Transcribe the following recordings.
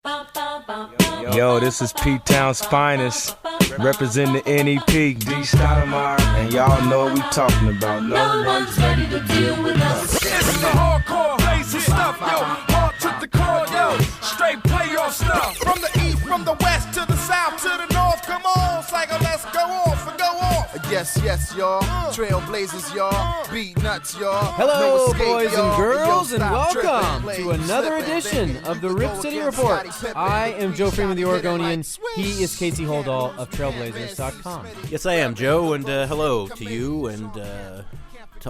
Yo, this is P-Town's finest, representing the NEP, D. Stoudemire, and y'all know what we talking about. No one's ready to deal with us. This is the hardcore, lazy stuff, yo. Hard to the core, yo. Straight playoff stuff. From the east, from the west, to the south, to the north. Come on, Psycho, let's go off and go off. Yes, yes, y'all. Trailblazers, y'all. Beat nuts, y'all. Hello, No escape, boys and y'all. girls, Yo, and stop welcome tripping, to another slipping, edition baby. of the You Rip go City against Report. Scottie Pippen. I am Joe Freeman, the Hit it Oregonian. like swish. He is Casey Holdall of Trailblazers.com. Yes, I am, Joe, and hello to you and to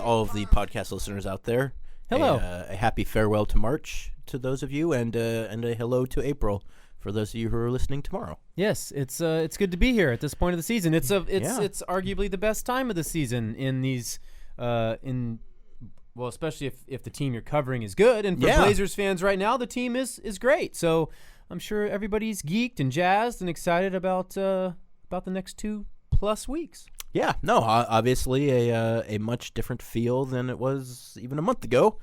all of the podcast listeners out there. Hello. A happy farewell to March to those of you, and a hello to April for those of you who are listening tomorrow. Yes, it's good to be here at this point of the season. It's arguably the best time of the season in these especially if the team you're covering is good. And for Blazers fans right now, the team is great. So I'm sure everybody's geeked and jazzed and excited about the next 2+ weeks. Yeah, no, obviously a much different feel than it was even a month ago.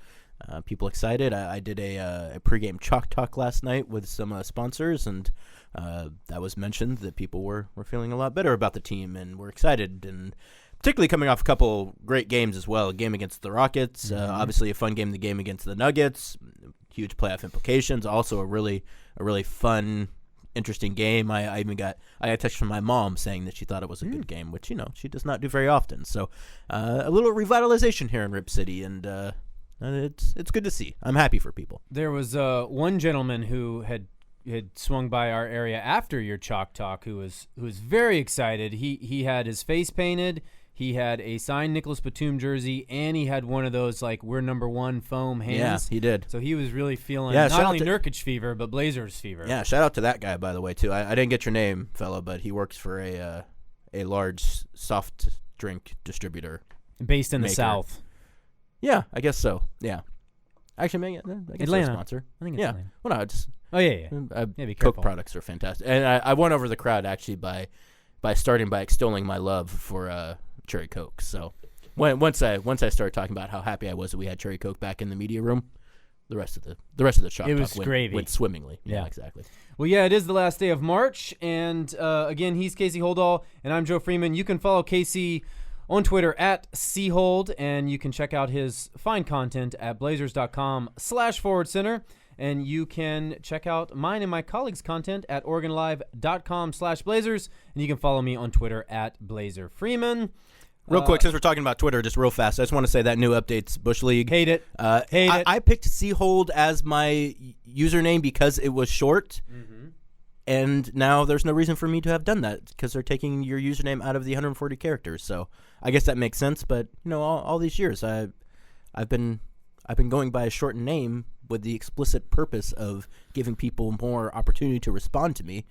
People excited. I did a pregame chalk talk last night with some sponsors, and that was mentioned that people were feeling a lot better about the team and were excited, and particularly coming off a couple great games as well. A game against the Rockets, obviously a fun game. The game against the Nuggets, huge playoff implications. Also a really fun, interesting game. I got a text from my mom saying that she thought it was a good game, which she does not do very often. So a little revitalization here in Rip City, and it's good to see. I'm happy for people. There was one gentleman who had swung by our area after your chalk talk who was very excited. He had his face painted. He had a signed Nicholas Batum jersey, and he had one of those, like, we're number one foam hands. Yeah, he did. So he was really feeling not only Nurkic fever, but Blazers fever. Yeah, shout out to that guy, by the way, too. I didn't get your name, fella, but he works for a large soft drink distributor. Based in maker. the South. Yeah, I guess so. Yeah. Actually, I guess Atlanta. they're a sponsor. I think it's Atlanta. Well, no, just... Oh, yeah. Be careful. Coke products are fantastic. And I won over the crowd, actually, by starting by extolling my love for Cherry Coke. So once I started talking about how happy I was that we had Cherry Coke back in the media room, the rest of the shop talk went swimmingly. Yeah, exactly. Well, yeah, it is the last day of March, and again, he's Casey Holdall, and I'm Joe Freeman. You can follow Casey on Twitter at @chold, and you can check out his fine content at blazers.com/forwardcenter. And you can check out mine and my colleagues' content at OregonLive.com/Blazers. And you can follow me on Twitter at BlazerFreeman. Real quick, since we're talking about Twitter, just real fast, I just want to say that new update's Bush League. Hate it. I picked C-Hold as my username because it was short. Mm-hmm. And now there's no reason for me to have done that because they're taking your username out of the 140 characters. So I guess that makes sense. But, all these years, I've been going by a shortened name with the explicit purpose of giving people more opportunity to respond to me,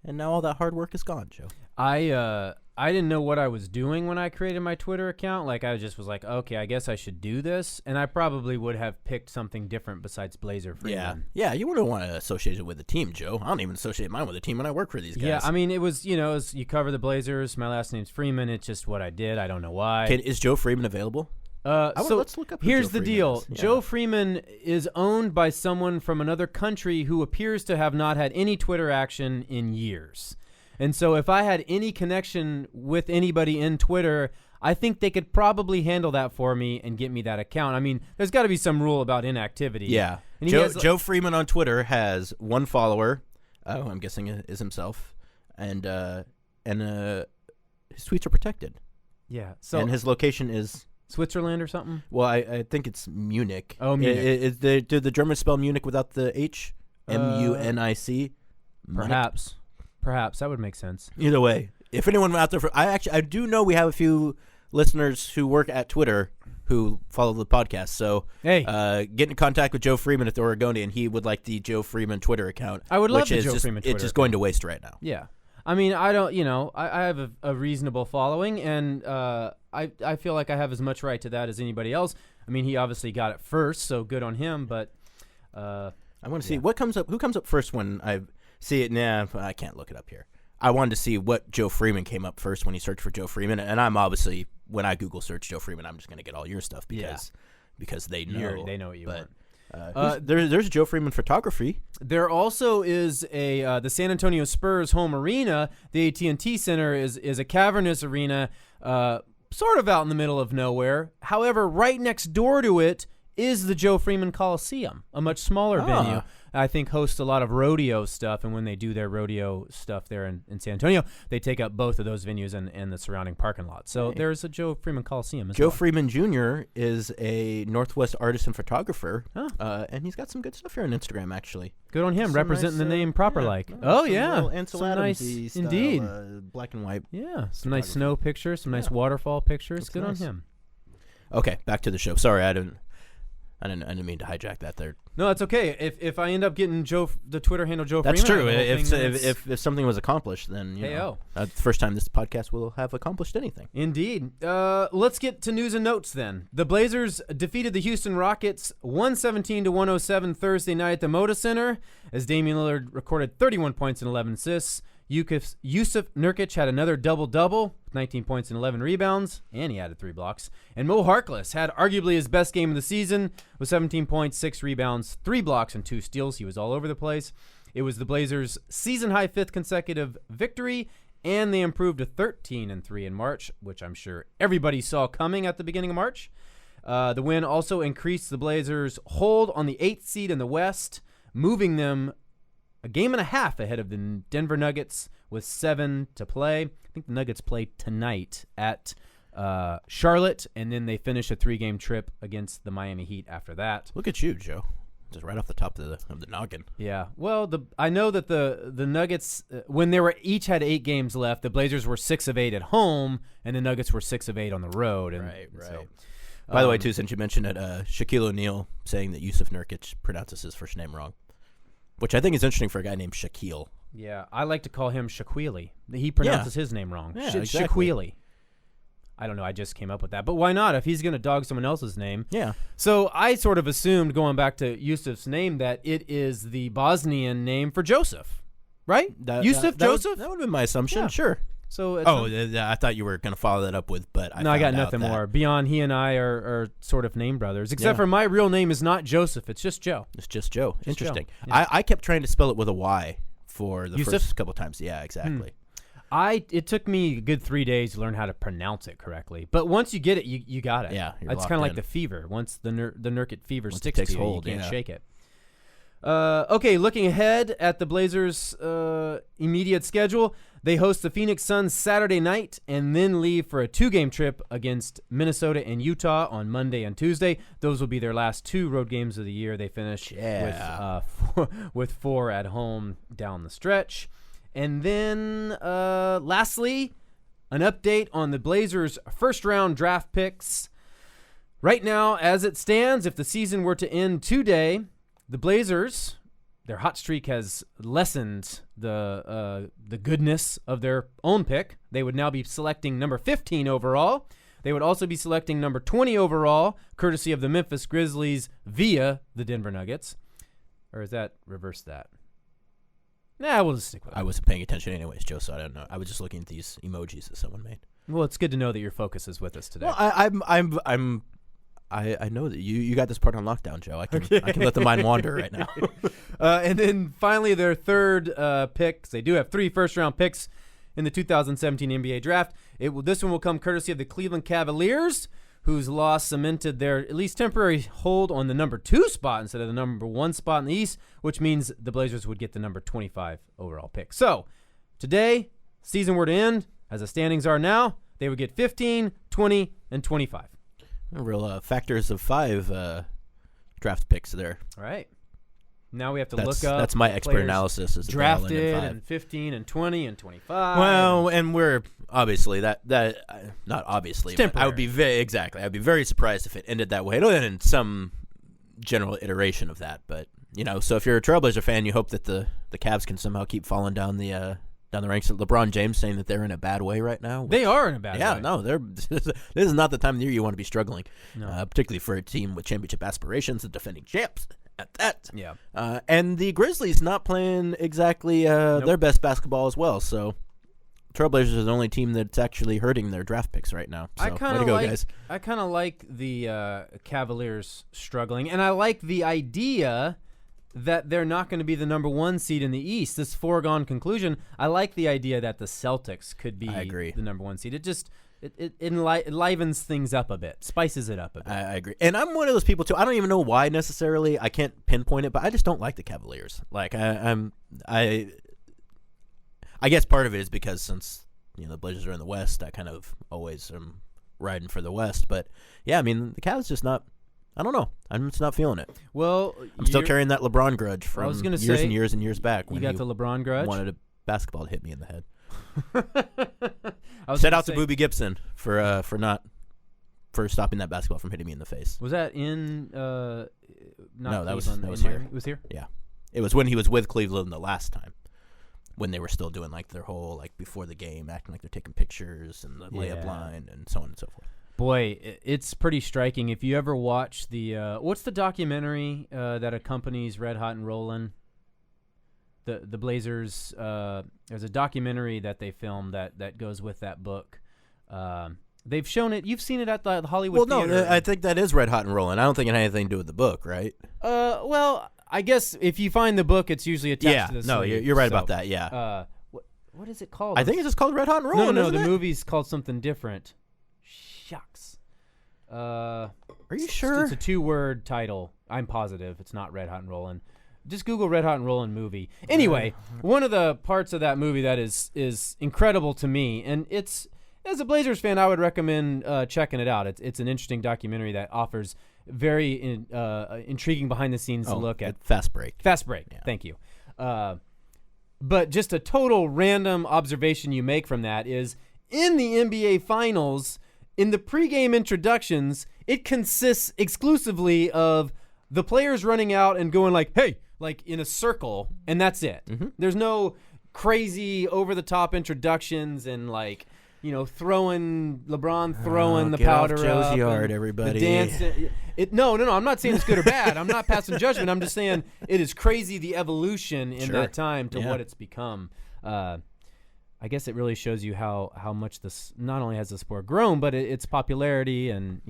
and now all that hard work is gone, Joe. I didn't know what I was doing when I created my Twitter account. Like, I just was like, okay, I guess I should do this, and I probably would have picked something different besides Blazer Freeman. Yeah, you wouldn't want to associate it with the team, Joe. I don't even associate mine with the team when I work for these guys. Yeah, I mean, it was, you cover the Blazers. My last name's Freeman. It's just what I did. I don't know why. Is Joe Freeman available? Let's look up who here's Joe the Freeman deal. is. Yeah. Joe Freeman is owned by someone from another country who appears to have not had any Twitter action in years. And so if I had any connection with anybody in Twitter, I think they could probably handle that for me and get me that account. I mean, there's got to be some rule about inactivity. Yeah. And Joe Freeman on Twitter has one follower, I'm guessing is himself, and his tweets are protected. Yeah. So and his location is... Switzerland or something? Well, I think it's Munich. Oh, Munich. Did the Germans spell Munich without the H? Munic? Perhaps. That would make sense. Either way, if anyone out there, I do know we have a few listeners who work at Twitter who follow the podcast. So, hey, get in contact with Joe Freeman at the Oregonian. He would like the Joe Freeman Twitter account. I would love the Joe Freeman Twitter. It's just going to waste right now. Yeah. I mean, I don't, I have a reasonable following, and I feel like I have as much right to that as anybody else. I mean, he obviously got it first, so good on him, but I want to see what comes up. Who comes up first when I see it? Nah, I can't look it up here. I wanted to see what Joe Freeman came up first when he searched for Joe Freeman, and I'm obviously, when I Google search Joe Freeman, I'm just going to get all your stuff because they know. They know what you want. There's Joe Freeman Photography. There also is the San Antonio Spurs home arena. The AT&T Center is a cavernous arena, sort of out in the middle of nowhere. However, right next door to it is the Joe Freeman Coliseum, a much smaller venue. I think hosts a lot of rodeo stuff, and when they do their rodeo stuff there in San Antonio, they take up both of those venues and the surrounding parking lot. So there's a Joe Freeman Coliseum as well. Joe Freeman Jr. is a Northwest artist and photographer, and he's got some good stuff here on Instagram, actually. Good on him, representing the name proper like. Ansel nice, Adams-y style, indeed. Black and white. Yeah, some nice snow pictures, some nice waterfall pictures. That's good nice. on him. Okay, back to the show. Sorry, I didn't mean to hijack that there. No, it's okay. If I end up getting the Twitter handle Joe That's Freeman, true. If something was accomplished, then the first time this podcast will have accomplished anything. Indeed. Let's get to news and notes then. The Blazers defeated the Houston Rockets 117-107 Thursday night at the Moda Center as Damian Lillard recorded 31 points and 11 assists. Yusuf Nurkic had another double-double, 19 points and 11 rebounds, and he added 3 blocks. And Mo Harkless had arguably his best game of the season with 17 points, 6 rebounds, 3 blocks, and 2 steals. He was all over the place. It was the Blazers' season-high 5th consecutive victory, and they improved to 13-3 in March, which I'm sure everybody saw coming at the beginning of March. The win also increased the Blazers' hold on the 8th seed in the West, moving them a game and a half ahead of the Denver Nuggets with 7 to play. I think the Nuggets play tonight at Charlotte, and then they finish a 3-game trip against the Miami Heat after that. Look at you, Joe. Just right off the top of the noggin. Yeah. Well, I know that the Nuggets, when they were each had 8 games left, the Blazers were 6 of 8 at home, and the Nuggets were 6 of 8 on the road. And right. So, By the way, too, since you mentioned it, Shaquille O'Neal saying that Yusuf Nurkic pronounces his first name wrong, which I think is interesting for a guy named Shaquille. Yeah, I like to call him Shaquille. He pronounces his name wrong. Yeah, exactly. Shaquille. I don't know. I just came up with that. But why not? If he's going to dog someone else's name. Yeah. So I sort of assumed, going back to Yusuf's name, that it is the Bosnian name for Joseph. Right? Joseph? That would have been my assumption. Yeah. Sure. So I thought you were going to follow that up with, but I got nothing more. Beyond he and I are sort of name brothers, except for my real name is not Joseph. It's just Joe. It's just Joe. Interesting. Joe. Yeah. I kept trying to spell it with a Y for the Yusuf? first couple times. Yeah, exactly. It took me a good 3 days to learn how to pronounce it correctly. But once you get it, you got it. Yeah, it's kind of like the fever. Once the Nurkic fever sticks to you, you can't shake it. Okay, looking ahead at the Blazers' immediate schedule, they host the Phoenix Suns Saturday night and then leave for a 2-game trip against Minnesota and Utah on Monday and Tuesday. Those will be their last 2 road games of the year. They finish with 4 at home down the stretch. And then lastly, an update on the Blazers' first-round draft picks. Right now, as it stands, if the season were to end today, the Blazers, their hot streak has lessened the goodness of their own pick. They would now be selecting number 15 overall. They would also be selecting number 20 overall, courtesy of the Memphis Grizzlies via the Denver Nuggets. Or is that reverse that? Nah, we'll just stick with it. I wasn't paying attention anyways, Joe, so I don't know. I was just looking at these emojis that someone made. Well, it's good to know that your focus is with us today. Well, I know that you got this part on lockdown, Joe. I can let the mind wander right now. And then finally their third pick, 'cause they do have 3 first-round picks in the 2017 NBA draft. This one will come courtesy of the Cleveland Cavaliers, whose loss cemented their at least temporary hold on the number 2 spot instead of the number 1 spot in the East, which means the Blazers would get the number 25 overall pick. So today, season were to end, as the standings are now, they would get 15, 20, and 25. Real factors of 5 draft picks there. All right. Now we have to look up. That's my expert analysis. Is drafted and 15 and 20 and 25. Well, and we're obviously that not obviously. But I would be I'd be very surprised if it ended that way. It'll end in some general iteration of that, but so if you're a Trailblazer fan, you hope that the Cavs can somehow keep falling down the ranks. LeBron James saying that they're in a bad way right now. They are in a bad way. Yeah, no, this is not the time of the year you want to be struggling, particularly for a team with championship aspirations and defending champs at that. Yeah. And the Grizzlies not playing exactly their best basketball as well. So Trailblazers are the only team that's actually hurting their draft picks right now. So, I way kind to of go, like. guys. I kind of like the Cavaliers struggling, and I like the idea that they're not going to be the number 1 seed in the East. This foregone conclusion. I like the idea that the Celtics could be the number 1 seed. It just it enlivens things up a bit, spices it up a bit. I agree, and I'm one of those people too. I don't even know why necessarily. I can't pinpoint it, but I just don't like the Cavaliers. Like I guess part of it is because since the Blazers are in the West, I kind of always am riding for the West. But yeah, I mean the Cavs just not. I don't know. I'm just not feeling it. Well, I'm still carrying that LeBron grudge from years and years and years back. You got the LeBron grudge? Wanted a basketball to hit me in the head. Shout out to Boobie Gibson for stopping that basketball from hitting me in the face. Was that in? No, that was here. here. It was here. Yeah, it was when he was with Cleveland the last time, when they were still doing like their whole like before the game, acting like they're taking pictures and the layup line and so on and so forth. Boy, it's pretty striking. If you ever watch the what's the documentary that accompanies Red Hot and Rollin'? The Blazers. There's a documentary that they filmed that goes with that book. They've shown it. You've seen it at the Hollywood Theater. Well, no, I think that is Red Hot and Rollin'. I don't think it had anything to do with the book, right? Well, I guess if you find the book, it's usually attached to the no, sleeve. you're right about that. Yeah. What is it called? I think it's just called Red Hot and Rollin'. No, isn't the it? movie's called something different. Shucks. Are you sure? It's a 2-word title. I'm positive it's not Red Hot and Rollin'. Just Google Red Hot and Rollin' movie. Anyway, one of the parts of that movie that is incredible to me, and it's as a Blazers fan, I would recommend checking it out. It's an interesting documentary that offers very intriguing behind the scenes look at Fast Break. Fast Break. Yeah. Thank you. But just a total random observation you make from that is in the NBA Finals. In the pregame introductions, it consists exclusively of the players running out and going like, hey, like in a circle, and that's it. Mm-hmm. There's no crazy over-the-top introductions and like, LeBron throwing the powder off Joe's up. Yard, everybody. The dance. No. I'm not saying it's good or bad. I'm not passing judgment. I'm just saying it is crazy the evolution in that time to what it's become. I guess it really shows you how much this not only has the sport grown, but its popularity and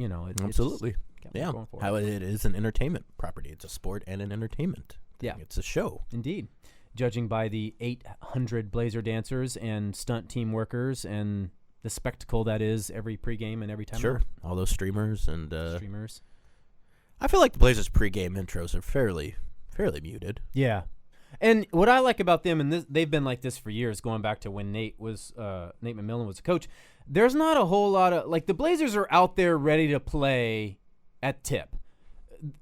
absolutely, how it is an entertainment property. It's a sport and an entertainment. It's a show. Indeed, judging by the 800 Blazer dancers and stunt team workers and the spectacle that is every pregame and every time. Sure, all those streamers and streamers. I feel like the Blazers pregame intros are fairly muted. Yeah. And what I like about them, and they've been like this for years, going back to when Nate McMillan was a coach, there's not a whole lot of, like the Blazers are out there ready to play at tip.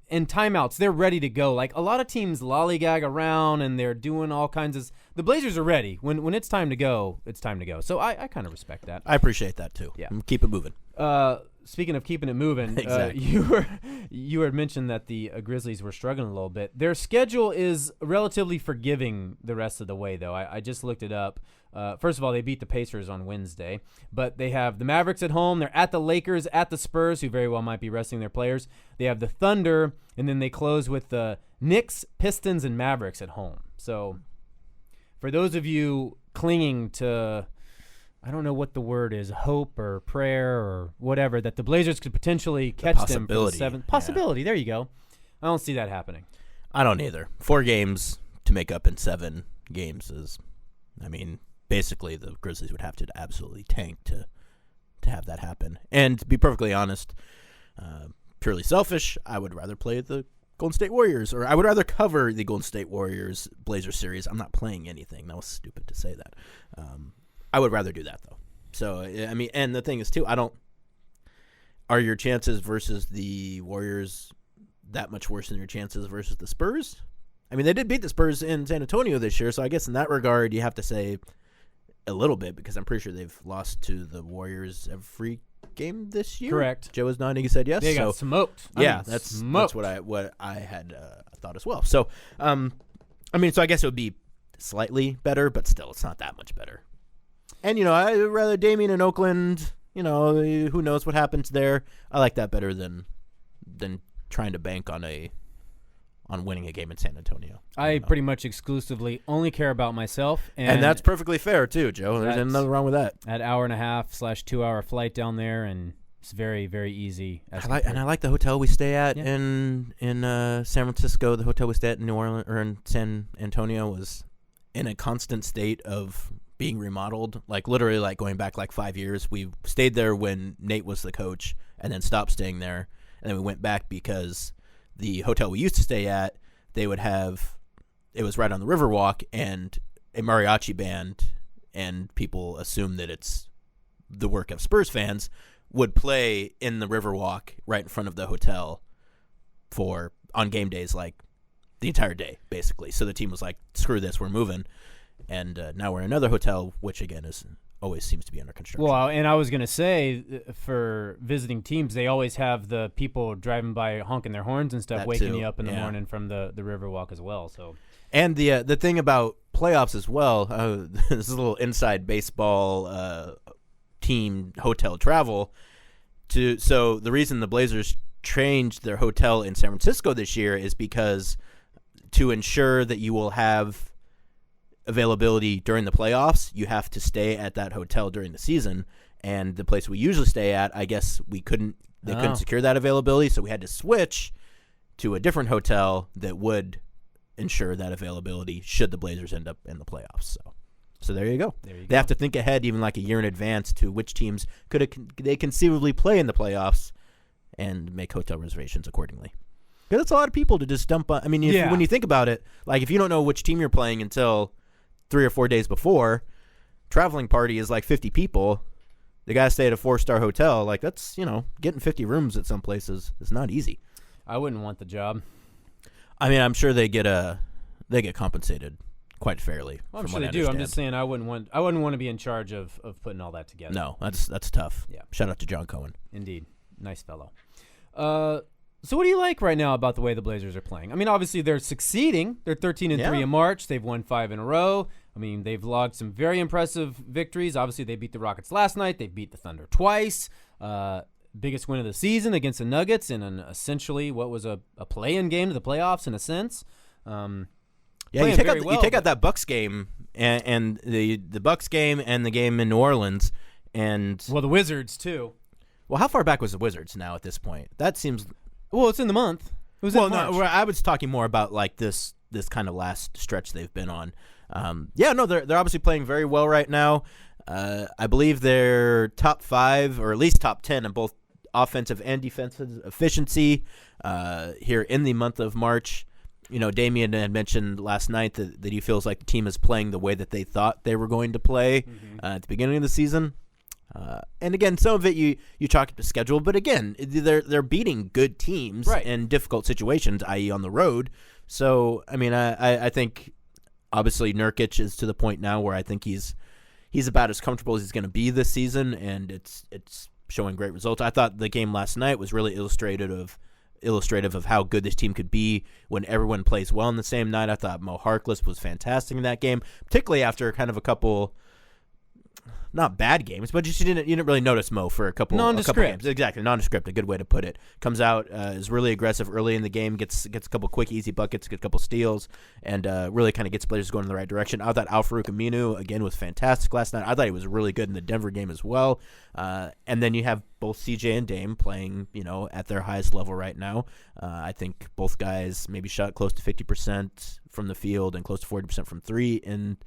And timeouts, they're ready to go. Like a lot of teams lollygag around and they're doing all kinds of, the Blazers are ready. When it's time to go, it's time to go. So I kind of respect that. I appreciate that too. Yeah. Keep it moving. Speaking of keeping it moving, exactly. You had mentioned that the Grizzlies were struggling a little bit. Their schedule is relatively forgiving the rest of the way, though. I just looked it up. First of all, they beat the Pacers on Wednesday, but they have the Mavericks at home. They're at the Lakers, at the Spurs, who very well might be resting their players. They have the Thunder, and then they close with the Knicks, Pistons, and Mavericks at home. So for those of you clinging to, I don't know what the word is, hope or prayer or whatever, that the Blazers could potentially catch them for the seventh. Possibility, there you go. I don't see that happening. I don't either. 4 games to make up in 7 games is, basically the Grizzlies would have to absolutely tank to have that happen. And to be perfectly honest, purely selfish, I would rather play the Golden State Warriors, or I would rather cover the Golden State Warriors Blazers series. I'm not playing anything. That was stupid to say that. I would rather do that, though. So, and the thing is, too, are your chances versus the Warriors that much worse than your chances versus the Spurs? They did beat the Spurs in San Antonio this year, so I guess in that regard, you have to say a little bit, because I'm pretty sure they've lost to the Warriors every game this year. Correct. Joe is nodding. He said yes. They got smoked. That's what I had thought as well. So, so I guess it would be slightly better, but still, it's not that much better. And, I'd rather Damian in Oakland. Who knows what happens there. I like that better than trying to bank on a winning a game in San Antonio. I pretty much exclusively only care about myself. And that's perfectly fair, too, Joe. There's nothing wrong with that. That hour and a half / 2 hour flight down there, and it's very, very easy. I like the hotel we stay at in San Francisco. The hotel we stay at in New Orleans or in San Antonio was in a constant state of being remodeled, like literally like going back like 5 years. We stayed there when Nate was the coach and then stopped staying there. And then we went back because the hotel we used to stay at, it was right on the Riverwalk and a mariachi band, and people assume that it's the work of Spurs fans, would play in the Riverwalk right in front of the hotel on game days, like the entire day, basically. So the team was like, screw this, we're moving. And now we're in another hotel, which again always seems to be under construction. Well, and I was going to say, for visiting teams, they always have the people driving by honking their horns and stuff, waking you up in the morning from the Riverwalk as well. So, and the thing about playoffs as well, this is a little inside baseball team hotel travel. So the reason the Blazers changed their hotel in San Francisco this year is because to ensure that you will have availability during the playoffs, you have to stay at that hotel during the season. And the place we usually stay at, I guess they couldn't secure that availability, so we had to switch to a different hotel that would ensure that availability should the Blazers end up in the playoffs. So there you go. They have to think ahead even like a year in advance to which teams they conceivably play in the playoffs and make hotel reservations accordingly. Because it's a lot of people to just dump on. I mean, when you think about it, like if you don't know which team you're playing until 3 or 4 days before, traveling party is like 50 people. They got to stay at a 4-star hotel. Like that's, getting 50 rooms at some places is not easy. I wouldn't want the job. I mean, I'm sure they get compensated quite fairly. Well, I'm sure they do. I'm just saying I wouldn't want to be in charge of putting all that together. No, that's tough. Yeah. Shout out to John Cohen. Indeed. Nice fellow. So what do you like right now about the way the Blazers are playing? I mean, obviously they're succeeding. They're 13-3 in March. They've won 5 in a row. I mean, they've logged some very impressive victories. Obviously, they beat the Rockets last night. They beat the Thunder twice. Biggest win of the season against the Nuggets in essentially what was a play-in game to the playoffs in a sense. You take out that Bucks game and the Bucks game and the game in New Orleans and the Wizards too. Well, how far back was the Wizards now at this point? That seems. Well, it's in the month. It was in March. No, I was talking more about like this kind of last stretch they've been on. They're obviously playing very well right now. I believe they're top 5 or at least top 10 in both offensive and defensive efficiency here in the month of March. Damian had mentioned last night that he feels like the team is playing the way that they thought they were going to play at the beginning of the season. And again, some of it you chalk up to schedule, but again, they're beating good teams in difficult situations, i.e. on the road. So, I mean, I think obviously Nurkic is to the point now where I think he's about as comfortable as he's going to be this season, and it's showing great results. I thought the game last night was really illustrative of how good this team could be when everyone plays well in the same night. I thought Mo Harkless was fantastic in that game, particularly after kind of a couple. Not bad games, but you didn't really notice Mo for a couple games. Exactly, nondescript, a good way to put it. Comes out, is really aggressive early in the game, gets a couple quick, easy buckets, gets a couple steals, and really kind of gets Blazers going in the right direction. I thought Al-Farouq Aminu, again, was fantastic last night. I thought he was really good in the Denver game as well. And then you have both CJ and Dame playing, at their highest level right now. I think both guys maybe shot close to 50% from the field and close to 40% from 3 in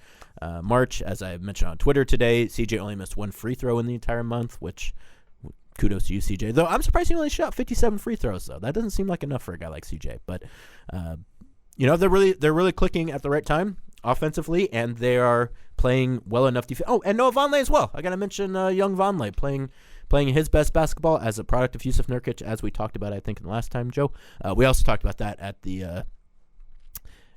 March. As I mentioned on Twitter today, CJ only missed 1 free throw in the entire month, which kudos to you, CJ. Though I'm surprised he only shot 57 free throws, though. That doesn't seem like enough for a guy like CJ. But they're really clicking at the right time offensively, and they are playing well enough defense. Oh, and Noah Vonleh as well. I got to mention young Vonleh playing his best basketball as a product of Jusuf Nurkic, as we talked about, I think, in the last time, Joe. We also talked about that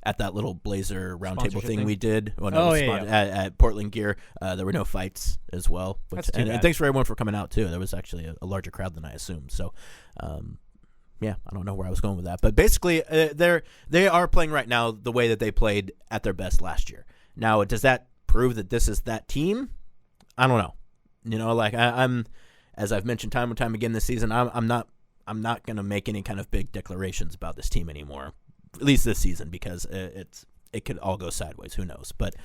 at that little Blazer roundtable thing we did. At Portland Gear. There were no fights as well. And thanks for everyone for coming out, too. There was actually a larger crowd than I assumed. So, I don't know where I was going with that. But basically, they are playing right now the way that they played at their best last year. Now, does that prove that this is that team? I don't know. I'm as I've mentioned time and time again this season, I'm not going to make any kind of big declarations about this team anymore. at least this season, because it could all go sideways. Who knows? But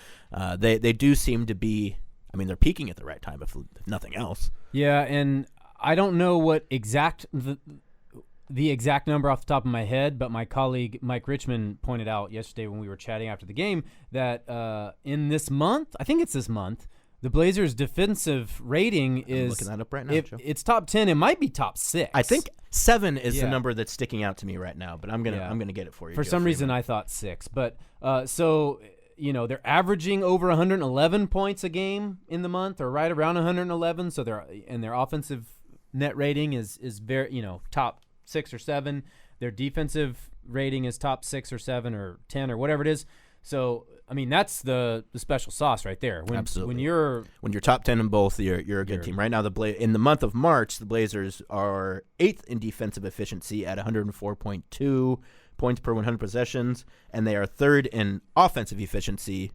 they do seem to be. I mean, they're peaking at the right time, if nothing else. Yeah, and I don't know what the exact number off the top of my head, but my colleague Mike Richmond pointed out yesterday when we were chatting after the game that in this month, I think it's this month, the Blazers' defensive rating is looking that up right now, Joe. It's top 10. It might be top 6. I think 7 is the number that's sticking out to me right now, but I'm gonna get it for you. For some reason, I thought 6, but so they're averaging over 111 points a game in the month, or right around 111. So their offensive net rating is very top 6 or 7. Their defensive rating is top 6 or 7 or 10 or whatever it is. So I mean, that's the special sauce right there. Absolutely. When you're top 10 in both, you're a good team. Right now, in the month of March, the Blazers are 8th in defensive efficiency at 104.2 points per 100 possessions, and they are 3rd in offensive efficiency.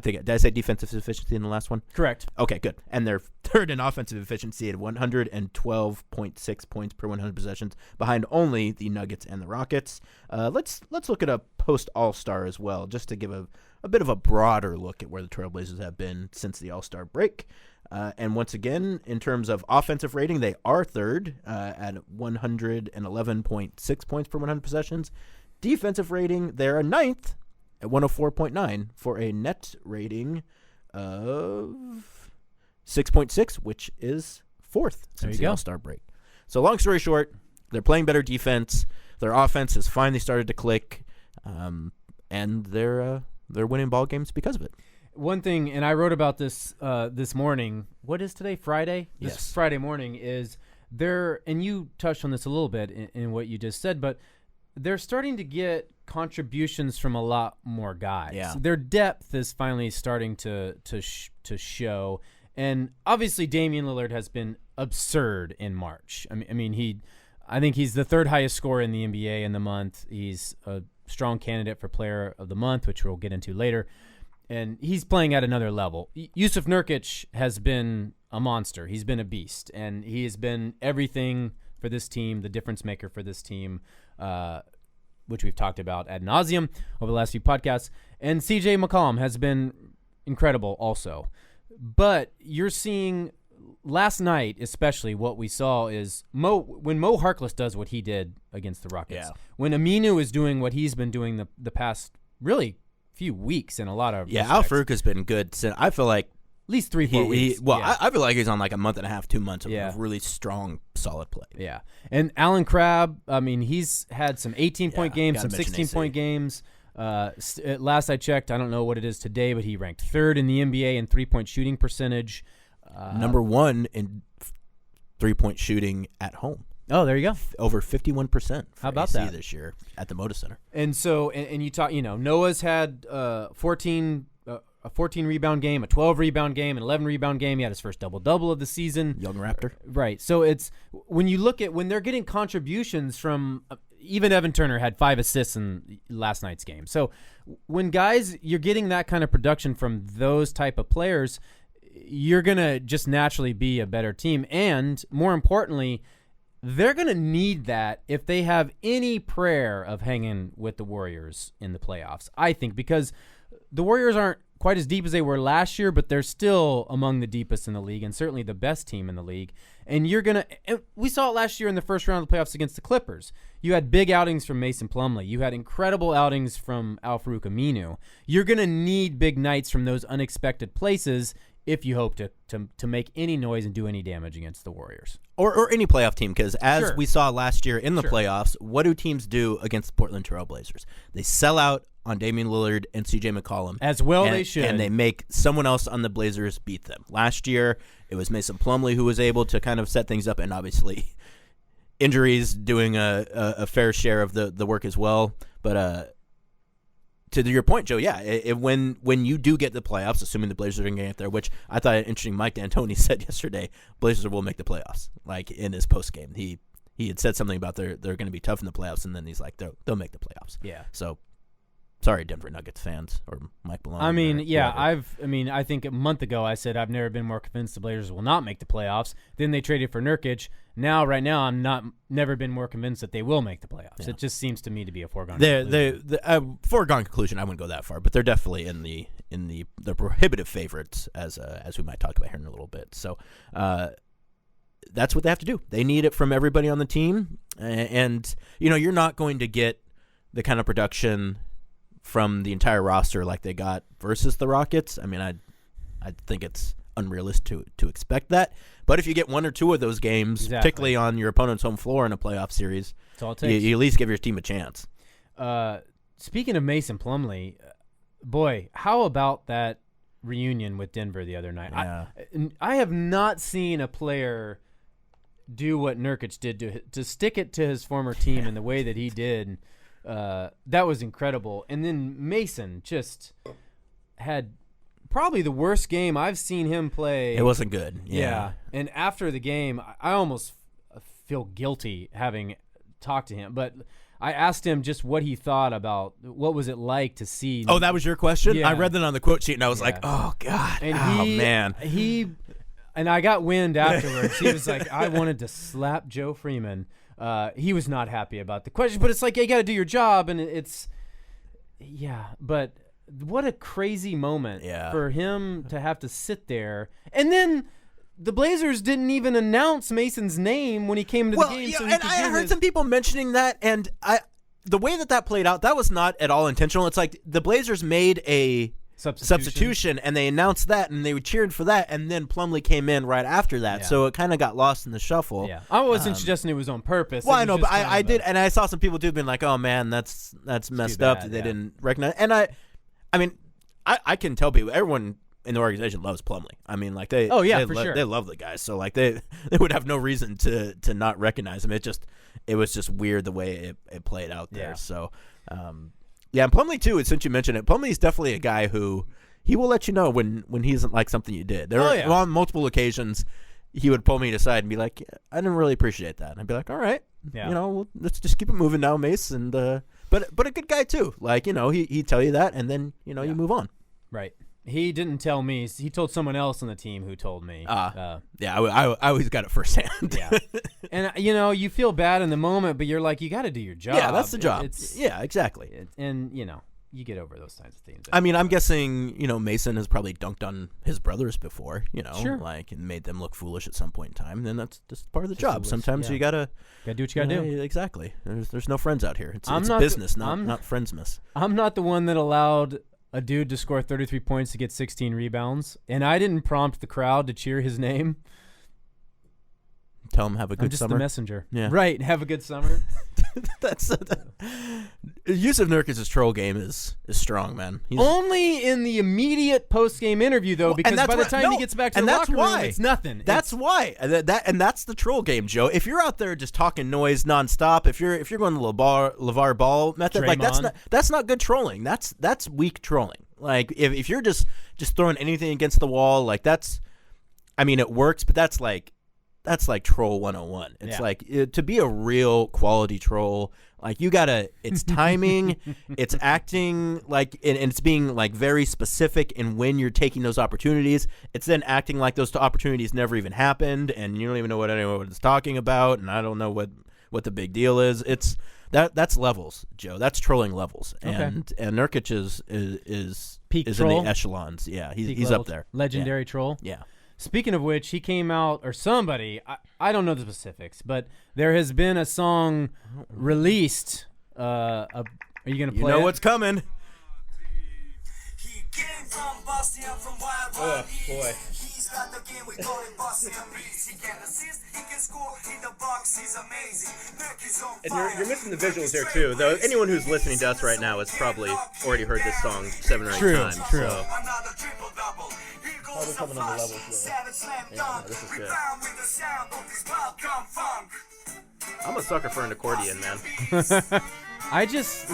Did I say defensive efficiency in the last one? Correct. Okay, good. And they're 3rd in offensive efficiency at 112.6 points per 100 possessions, behind only the Nuggets and the Rockets. Let's look at a post All-Star as well, just to give a bit of a broader look at where the Trailblazers have been since the All-Star break. And once again, in terms of offensive rating, they are 3rd at 111.6 points per 100 possessions. Defensive rating, they're 9th at 104.9 for a net rating of 6.6, which is 4th since the All-Star break. So long story short, they're playing better defense. Their offense has finally started to click, and they're winning ball games because of it. One thing, and I wrote about this this morning. What is today? Friday? Yes. This Friday morning is there, and you touched on this a little bit in what you just said, but they're starting to get contributions from a lot more guys. Yeah. Their depth is finally starting to show, and obviously Damian Lillard has been absurd in March. I think he's the 3rd highest scorer in the NBA in the month. He's a strong candidate for Player of the Month, which we'll get into later. And he's playing at another level. Yusuf Nurkic has been a monster. He's been a beast, and he has been everything for this team, the difference maker for this team, which we've talked about ad nauseum over the last few podcasts. And CJ McCollum has been incredible also. But you're seeing last night, especially, what we saw is when Mo Harkless does what he did against the Rockets, when Aminu is doing what he's been doing the past really few weeks in a lot of respects. Al-Farouq has been good since, I feel like, at least 3-4 weeks. I feel like he's on like a month and a half, 2 months of really strong, solid play. Yeah. And Alan Crabb, he's had some 18-point games, some 16-point games. Last I checked, I don't know what it is today, but he ranked 3rd in the NBA in 3-point shooting percentage. Number 1 in 3-point shooting at home. Oh, there you go. Over 51%. How about AC that this year at the Moda Center? And so, and you talk, Noah's had a 14 rebound game, a 12 rebound game, an 11 rebound game. He had his first double of the season. Young Raptor. Right. So it's when you look at when they're getting contributions from even Evan Turner had 5 assists in last night's game. So when you're getting that kind of production from those type of players, you're gonna just naturally be a better team, and more importantly, they're going to need that if they have any prayer of hanging with the Warriors in the playoffs, I think, because the Warriors aren't quite as deep as they were last year, but they're still among the deepest in the league and certainly the best team in the league. And we saw it last year in the first round of the playoffs against the Clippers. You had big outings from Mason Plumlee. You had incredible outings from Al-Farouq Aminu. You're going to need big nights from those unexpected places if you hope to make any noise and do any damage against the Warriors. Or any playoff team, because as we saw last year in the playoffs, what do teams do against the Portland Trailblazers? They sell out on Damian Lillard and CJ McCollum. As well they should. And they make someone else on the Blazers beat them. Last year, it was Mason Plumlee who was able to kind of set things up, and obviously injuries doing a fair share of the work as well. But to your point, Joe, when you do get the playoffs, assuming the Blazers are going to get there, which I thought interesting, Mike D'Antoni said yesterday, Blazers will make the playoffs, like in his postgame. He had said something about they're going to be tough in the playoffs, and then he's like, they'll make the playoffs. Yeah. So Sorry, Denver Nuggets fans or Mike Malone. I mean, yeah, whoever. I think a month ago I said I've never been more convinced the Blazers will not make the playoffs. Then they traded for Nurkic. Right now, I'm never been more convinced that they will make the playoffs. Yeah. It just seems to me to be a foregone conclusion. Foregone conclusion. I wouldn't go that far, but they're definitely in the prohibitive favorites as we might talk about here in a little bit. So that's what they have to do. They need it from everybody on the team, and you're not going to get the kind of production from the entire roster like they got versus the Rockets. I mean, I think it's unrealistic to expect that. But if you get one or two of those games, particularly on your opponent's home floor in a playoff series, that's all it takes. You at least give your team a chance. Speaking of Mason Plumlee, boy, how about that reunion with Denver the other night? Yeah. I have not seen a player do what Nurkic did to stick it to his former team in the way that he did. That was incredible. And then Mason just had probably the worst game I've seen him play. It wasn't good. Yeah. And after the game, I almost feel guilty having talked to him. But I asked him just what he thought about what was it like to see. Oh, that was your question? Yeah. I read that on the quote sheet, and I was like, oh, God. And man. And I got wind afterwards. He was like, I wanted to slap Joe Freeman. He was not happy about the question, but it's like, you got to do your job, and but what a crazy moment for him to have to sit there. And then the Blazers didn't even announce Mason's name when he came to the game. Yeah, and I heard some people mentioning that, and the way that played out, that was not at all intentional. It's like the Blazers made a substitution, and they announced that, and they were cheered for that, and then Plumlee came in right after that, so it kind of got lost in the shuffle. Yeah, I wasn't suggesting it was on purpose. Well, I know, but I did, and I saw some people too being like, "Oh man, that's messed up that they didn't recognize." And I mean, I can tell people, everyone in the organization loves Plumlee. I mean, like they sure. They love the guy, so like they would have no reason to not recognize him. It was just weird the way it played out there. So. Yeah, and Plumlee too. Since you mentioned it, Plumlee's definitely a guy who he will let you know when he doesn't like something you did. On multiple occasions, he would pull me aside and be like, "I didn't really appreciate that." And I'd be like, "All right, let's just keep it moving now, Mace." And but a good guy too. Like he'd tell you that, and then you move on. Right. He didn't tell me. He told someone else on the team who told me. I always got it firsthand. Yeah. And, you feel bad in the moment, but you're like, you got to do your job. Yeah, that's the job. Exactly. And you get over those kinds of things. I mean, I'm guessing, Mason has probably dunked on his brothers before, Sure. like, and made them look foolish at some point in time. And then that's just part of the job. Sometimes you got to do what you got to do. Exactly. There's no friends out here. It's business, not friendsmas. I'm not the one that allowed a dude to score 33 points to get 16 rebounds, and I didn't prompt the crowd to cheer his name. Tell him have a good I'm just summer. The messenger. Yeah. Right, have a good summer. Yusuf Nurkic's troll game is strong, man. Only in the immediate post-game interview, though, because by the time he gets back to the locker room, it's nothing. That's why. That's the troll game, Joe. If you're out there just talking noise nonstop, if you're going the LeVar Ball method, like that's not good trolling. That's weak trolling. Like if you're just throwing anything against the wall, like it works, but that's like troll 101. It's like to be a real quality troll, like it's timing, it's acting like, and it's being like very specific in when you're taking those opportunities. It's then acting like those opportunities never even happened, and you don't even know what anyone is talking about, and I don't know what the big deal is. That's levels, Joe. That's trolling levels, and Nurkic is peak in troll? the echelons. Yeah, he's up there. Legendary troll. Yeah. Speaking of which, he came out, or somebody, I don't know the specifics, but there has been a song released. Are you going to play it? What's coming. Oh, boy. He's got the game, we call it Bossy and Beats. He can assist, he can score, in the box, he's amazing. And you're missing the visuals there, too. Though anyone who's listening to us right now has probably already heard this song 7 or 8 times. True. So. Probably coming on the levels, yeah, this is good. I'm a sucker for an accordion, man. I just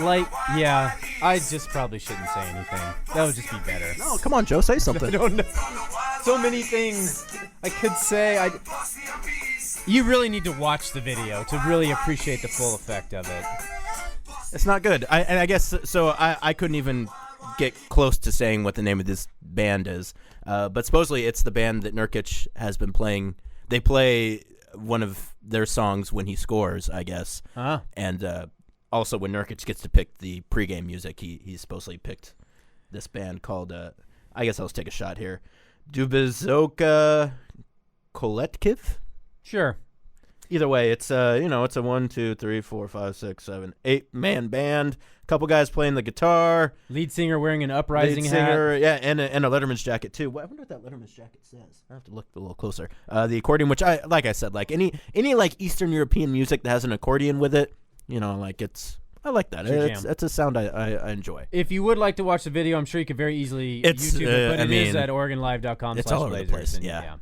probably shouldn't say anything. That would just be better. No, come on, Joe, say something. I don't know. So many things I could say. You really need to watch the video to really appreciate the full effect of it. It's not good. I guess so. I couldn't even get close to saying what the name of this band is. But supposedly it's the band that Nurkic has been playing. They play one of their songs when he scores, I guess. And also when Nurkic gets to pick the pregame music, he supposedly picked this band called, I guess I'll just take a shot here, Dubizoka Kolektiv? Sure. Either way, it's it's a 1, 2, 3, 4, 5, 6, 7, 8-man band. A couple guys playing the guitar. Lead singer wearing an uprising hat. Yeah, and a Letterman's jacket too. I wonder what that Letterman's jacket says. I have to look a little closer. The accordion, which I said, like any like Eastern European music that has an accordion with it, I like that. It's a sound I enjoy. If you would like to watch the video, I'm sure you could very easily YouTube it, but it is at OregonLive.com. It's all over the place. Yeah.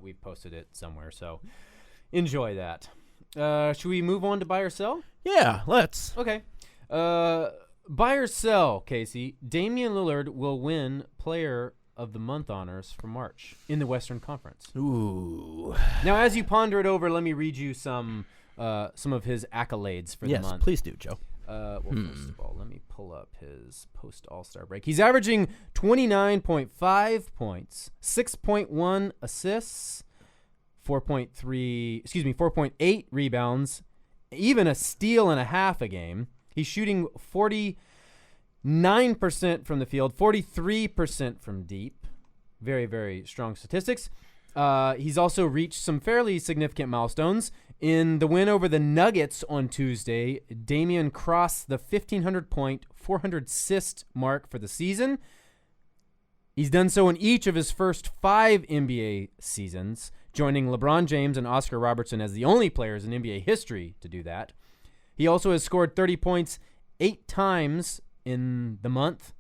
We've posted it somewhere, so enjoy that. Should we move on to buy or sell? Yeah, let's. Okay. Buy or sell, Casey. Damian Lillard will win Player of the Month honors for March in the Western Conference. Ooh. Now, as you ponder it over, let me read you some of his accolades for the month. Yes, please do, Joe. First of all, let me pull up his post-All-Star break. He's averaging 29.5 points, 6.1 assists, 4.8 rebounds, even a steal and a half a game. He's shooting 49% from the field, 43% from deep. Very, very strong statistics. He's also reached some fairly significant milestones. In the win over the Nuggets on Tuesday, Damian crossed the 1,500-point, 400-assist mark for the season. He's done so in each of his first 5 NBA seasons, joining LeBron James and Oscar Robertson as the only players in NBA history to do that. He also has scored 30 points 8 times in the month,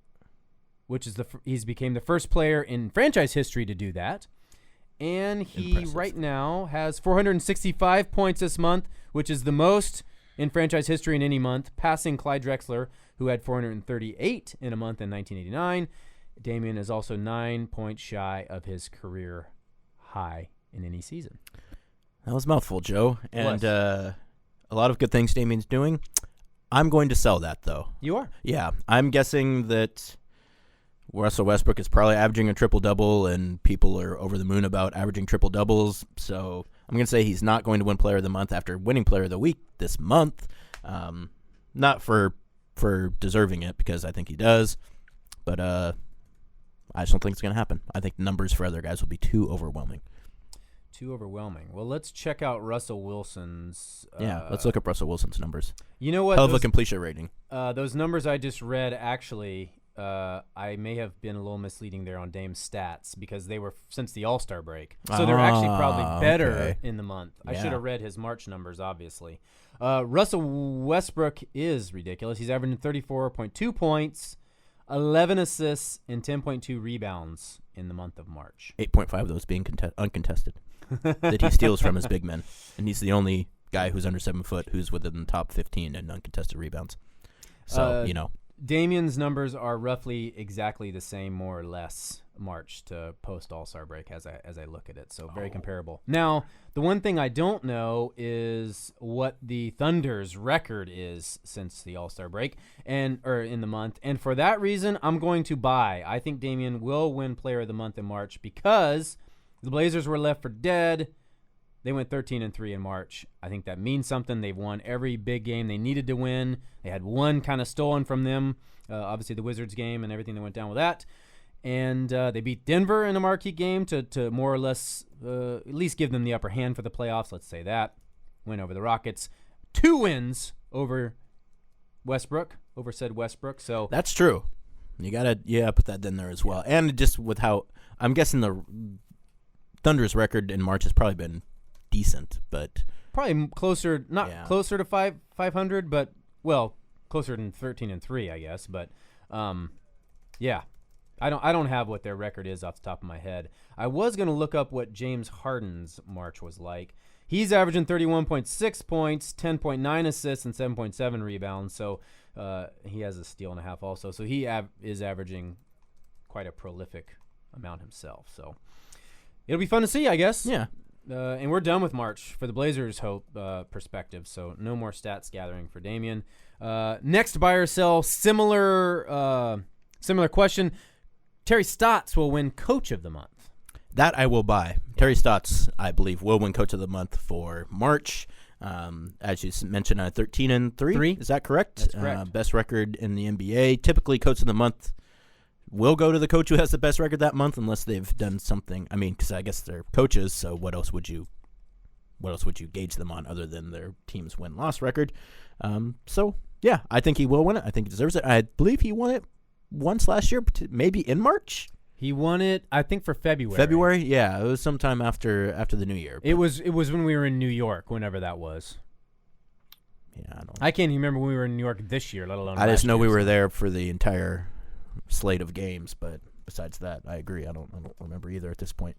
which is he's became the first player in franchise history to do that. And he right now has 465 points this month, which is the most in franchise history in any month, passing Clyde Drexler, who had 438 in a month in 1989. Damian is also 9 points shy of his career high in any season. That was a mouthful, Joe. And a lot of good things Damian's doing. I'm going to sell that, though. You are? Yeah. I'm guessing that Russell Westbrook is probably averaging a triple-double, and people are over the moon about averaging triple-doubles. So I'm going to say he's not going to win Player of the Month after winning Player of the Week this month. Not for deserving it, because I think he does. But I just don't think it's going to happen. I think numbers for other guys will be too overwhelming. Too overwhelming. Well, let's check out Russell Wilson's. Let's look up Russell Wilson's numbers. You know what? Hell of a completion rating. Those numbers I just read, actually, I may have been a little misleading there on Dame's stats because they were since the All-Star break. So they're actually probably better in the month. Yeah. I should have read his March numbers, obviously. Russell Westbrook is ridiculous. He's averaging 34.2 points, 11 assists, and 10.2 rebounds in the month of March. 8.5 of those being uncontested. That he steals from his big men. And he's the only guy who's under 7 foot who's within the top 15 in uncontested rebounds. So, Damian's numbers are roughly exactly the same, more or less, March to post All-Star break as I look at it. So very comparable. Now, the one thing I don't know is what the Thunder's record is since the All-Star break or in the month. And for that reason, I'm going to buy. I think Damian will win Player of the Month in March because the Blazers were left for dead. They went 13-3 in March. I think that means something. They've won every big game they needed to win. They had one kind of stolen from them, obviously the Wizards game and everything that went down with that. And they beat Denver in a marquee game to more or less at least give them the upper hand for the playoffs. Let's say that. Win over the Rockets. 2 wins over said Westbrook. So that's true. You gotta put that in there as well. And just with how I'm guessing the Thunder's record in March has probably been decent, but probably closer, closer to 500, but closer than 13-3, I guess. But I don't have what their record is off the top of my head. I was gonna look up what James Harden's March was like. He's averaging 31.6 points, 10.9 assists, and 7.7 rebounds. So he has a steal and a half also. So he is averaging quite a prolific amount himself. So it'll be fun to see, I guess. Yeah. And we're done with March for the Blazers' perspective, so no more stats gathering for Damian. Next, buy or sell, similar question. Terry Stotts will win Coach of the Month. That I will buy. Terry Stotts, I believe, will win Coach of the Month for March. As you mentioned, 13-3. Is that correct? That's correct. Best record in the NBA. Typically, Coach of the Month will go to the coach who has the best record that month, unless they've done something. I mean, because I guess they're coaches, so what else would you gauge them on other than their team's win-loss record? So yeah, I think he will win it. I think he deserves it. I believe he won it once last year, maybe in March. He won it, I think, for February. February, yeah, it was sometime after the New Year. It was when we were in New York, whenever that was. Yeah, I can't even remember when we were in New York this year, let alone. I just know we were there for the entire slate of games, but besides that, I agree. I don't remember either at this point.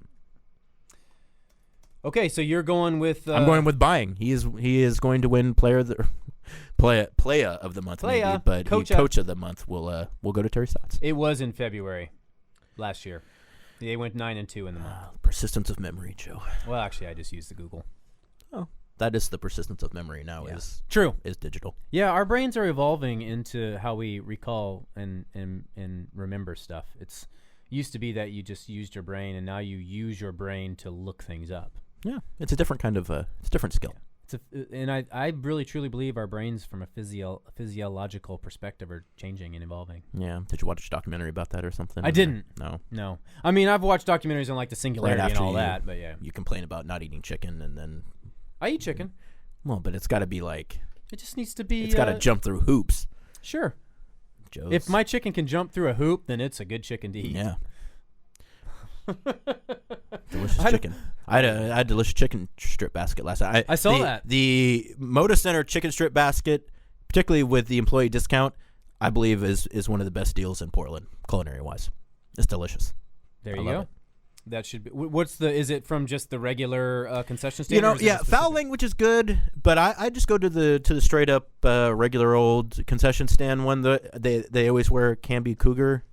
Okay, so you're going with. I'm going with buying. He is going to win playa of the month, maybe, but coach of the month will go to Terry Stotts. It was in February last year. They went 9-2 in the month. Persistence of memory, Joe. Well, actually, I just used the Google. Oh, that is the persistence of memory now. Yeah. Is true. Is digital. Yeah, our brains are evolving into how we recall and remember stuff. It's used to be that you just used your brain, and now you use your brain to look things up. Yeah, it's a different kind of it's a different skill. Yeah. And I really truly believe our brains from a physiological perspective are changing and evolving. Yeah. Did you watch a documentary about that or something? I didn't. No. I mean, I've watched documentaries on like the singularity and all that, but yeah. You complain about not eating chicken, and then I eat chicken. Well, but it's got to be like it just needs to be. It's got to jump through hoops. Sure. Joe's. If my chicken can jump through a hoop, then it's a good chicken to eat. Yeah. Delicious chicken. I had a delicious chicken strip basket last night. I saw that. The Moda Center chicken strip basket, particularly with the employee discount, I believe is one of the best deals in Portland, culinary wise. It's delicious. There you go. It. That should be. Is it from just the regular concession stand? Foul language is good, but I just go to the straight up regular old concession stand one. They always wear Canby Cougar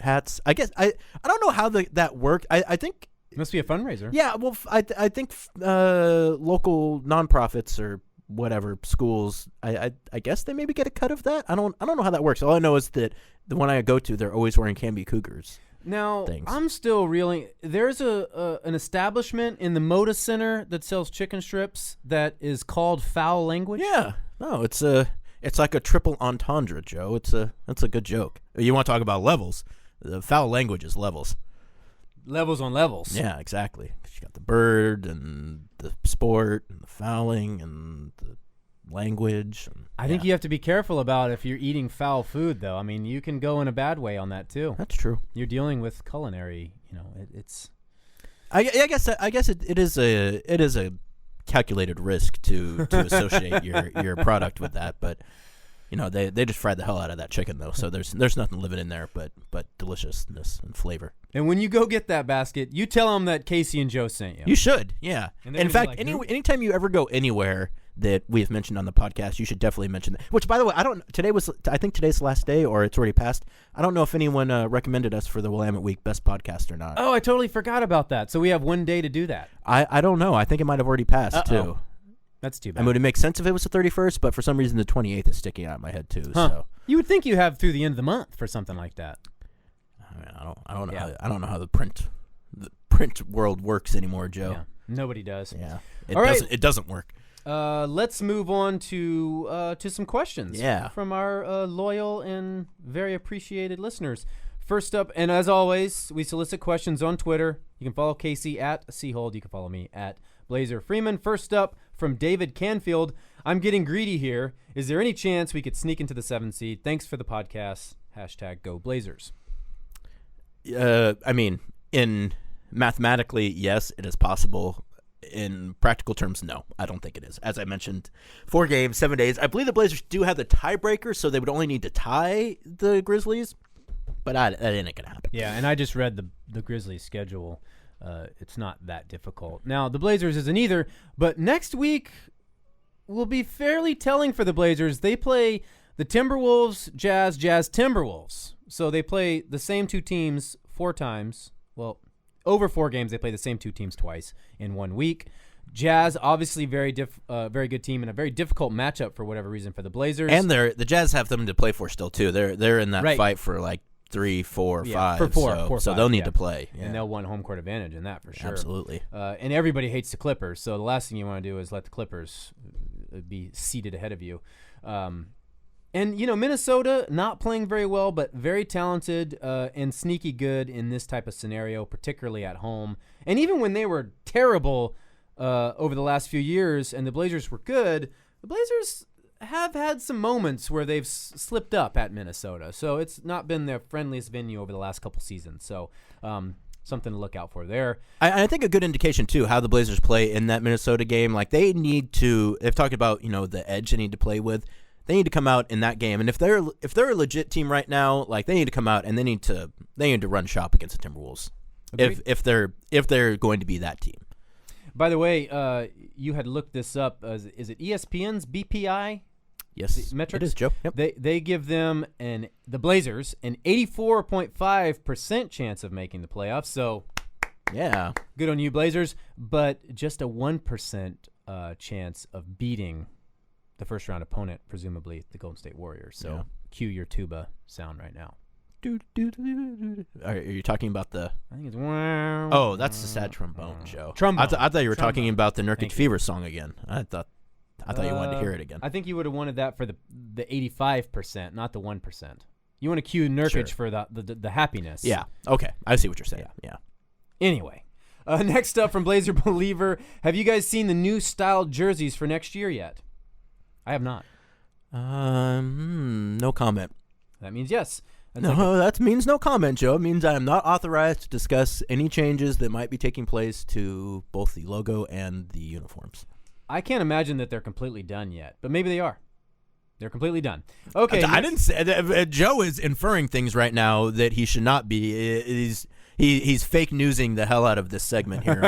hats. I guess I don't know how that worked. I think it must be a fundraiser. Yeah, well, I think local nonprofits or whatever schools. I guess they maybe get a cut of that. I don't know how that works. All I know is that the one I go to, they're always wearing Canby Cougars. Now things. I'm still reeling. There's an establishment in the Moda Center that sells chicken strips that is called Foul Language. Yeah, no, it's like a triple entendre, Joe. It's a good joke. You want to talk about levels? The Foul Language is levels. Levels on levels. Yeah, exactly. You got the bird and the sport and the fouling and the language. I think you have to be careful about if you're eating foul food, though. I mean, you can go in a bad way on that too. That's true. You're dealing with culinary. It's. I guess it is a calculated risk to associate your product with that, but they just fried the hell out of that chicken though, so there's nothing living in there but deliciousness and flavor. And when you go get that basket, you tell them that Casey and Joe sent you. You should, yeah. In fact, anytime you ever go anywhere that we have mentioned on the podcast, you should definitely mention that. Which, by the way, I think today's the last day, or it's already passed. I don't know if anyone recommended us for the Willamette Week Best Podcast or not. Oh, I totally forgot about that. So we have one day to do that. I don't know. I think it might have already passed too. That's too bad. I mean, it would make sense if it was the 31st, but for some reason the 28th is sticking out in my head too. Huh. So you would think you have through the end of the month for something like that. I mean, I don't know. I don't know how the print world works anymore, Joe. Yeah. Nobody does. Yeah. It doesn't work. Let's move on to some questions. Yeah. From our loyal and very appreciated listeners. First up, and as always, we solicit questions on Twitter. You can follow Casey at Seahold. You can follow me at Blazer Freeman. First up, from David Canfield. I'm getting greedy here. Is there any chance we could sneak into the 7th seed? Thanks for the podcast. #Go Blazers. I mean, in mathematically, yes, it is possible. In practical terms, no, I don't think it is. As I mentioned, 4 games, 7 days. I believe the Blazers do have the tiebreaker, so they would only need to tie the Grizzlies, but that ain't going to happen. Yeah, and I just read the Grizzlies' schedule. It's not that difficult. Now, the Blazers isn't either, but next week will be fairly telling for the Blazers. They play the Timberwolves, Jazz, Timberwolves. So they play the same 2 teams 4 times. Well, over 4 games. They play the same 2 teams twice in 1 week. Jazz, obviously very good team and a very difficult matchup for whatever reason for the Blazers. And the Jazz have them to play for still too. They're in that fight for like 3, 4, 5. For four, so they'll need to play. Yeah. And they'll want home court advantage in that for sure. Absolutely. And everybody hates the Clippers, so the last thing you want to do is let the Clippers be seated ahead of you. And, Minnesota not playing very well, but very talented and sneaky good in this type of scenario, particularly at home. And even when they were terrible over the last few years and the Blazers were good, the Blazers have had some moments where they've slipped up at Minnesota. So it's not been their friendliest venue over the last couple seasons. So something to look out for there. I think a good indication, too, how the Blazers play in that Minnesota game. Like, they've talked about, the edge they need to play with. They need to come out in that game. And if they're a legit team right now, like, they need to come out and they need to run shop against the Timberwolves. If they're going to be that team. By the way, you had looked this up. Is it ESPN's BPI? Yes, metrics? It is, Joe. Yep. They give them the Blazers an 84.5% chance of making the playoffs. So, yeah, good on you, Blazers. But just a 1% chance of beating the first round opponent, presumably the Golden State Warriors. So, cue your tuba sound right now. Are you talking about the? I think it's. Oh, that's the sad trombone, Joe. Trombone. I thought you were talking about the Nurkic Thank Fever song again. I thought you wanted to hear it again. I think you would have wanted that for the 85%, not the 1%. You want to cue Nurkic for the happiness. Yeah. Okay. I see what you're saying. Yeah. Anyway, next up from Blazer Believer, have you guys seen the new style jerseys for next year yet? I have not. No comment. That means yes. That means no comment, Joe. It means I am not authorized to discuss any changes that might be taking place to both the logo and the uniforms. I can't imagine that they're completely done yet, but maybe they are. They're completely done. Okay. I didn't say Joe is inferring things right now that he should not be. He's fake newsing the hell out of this segment here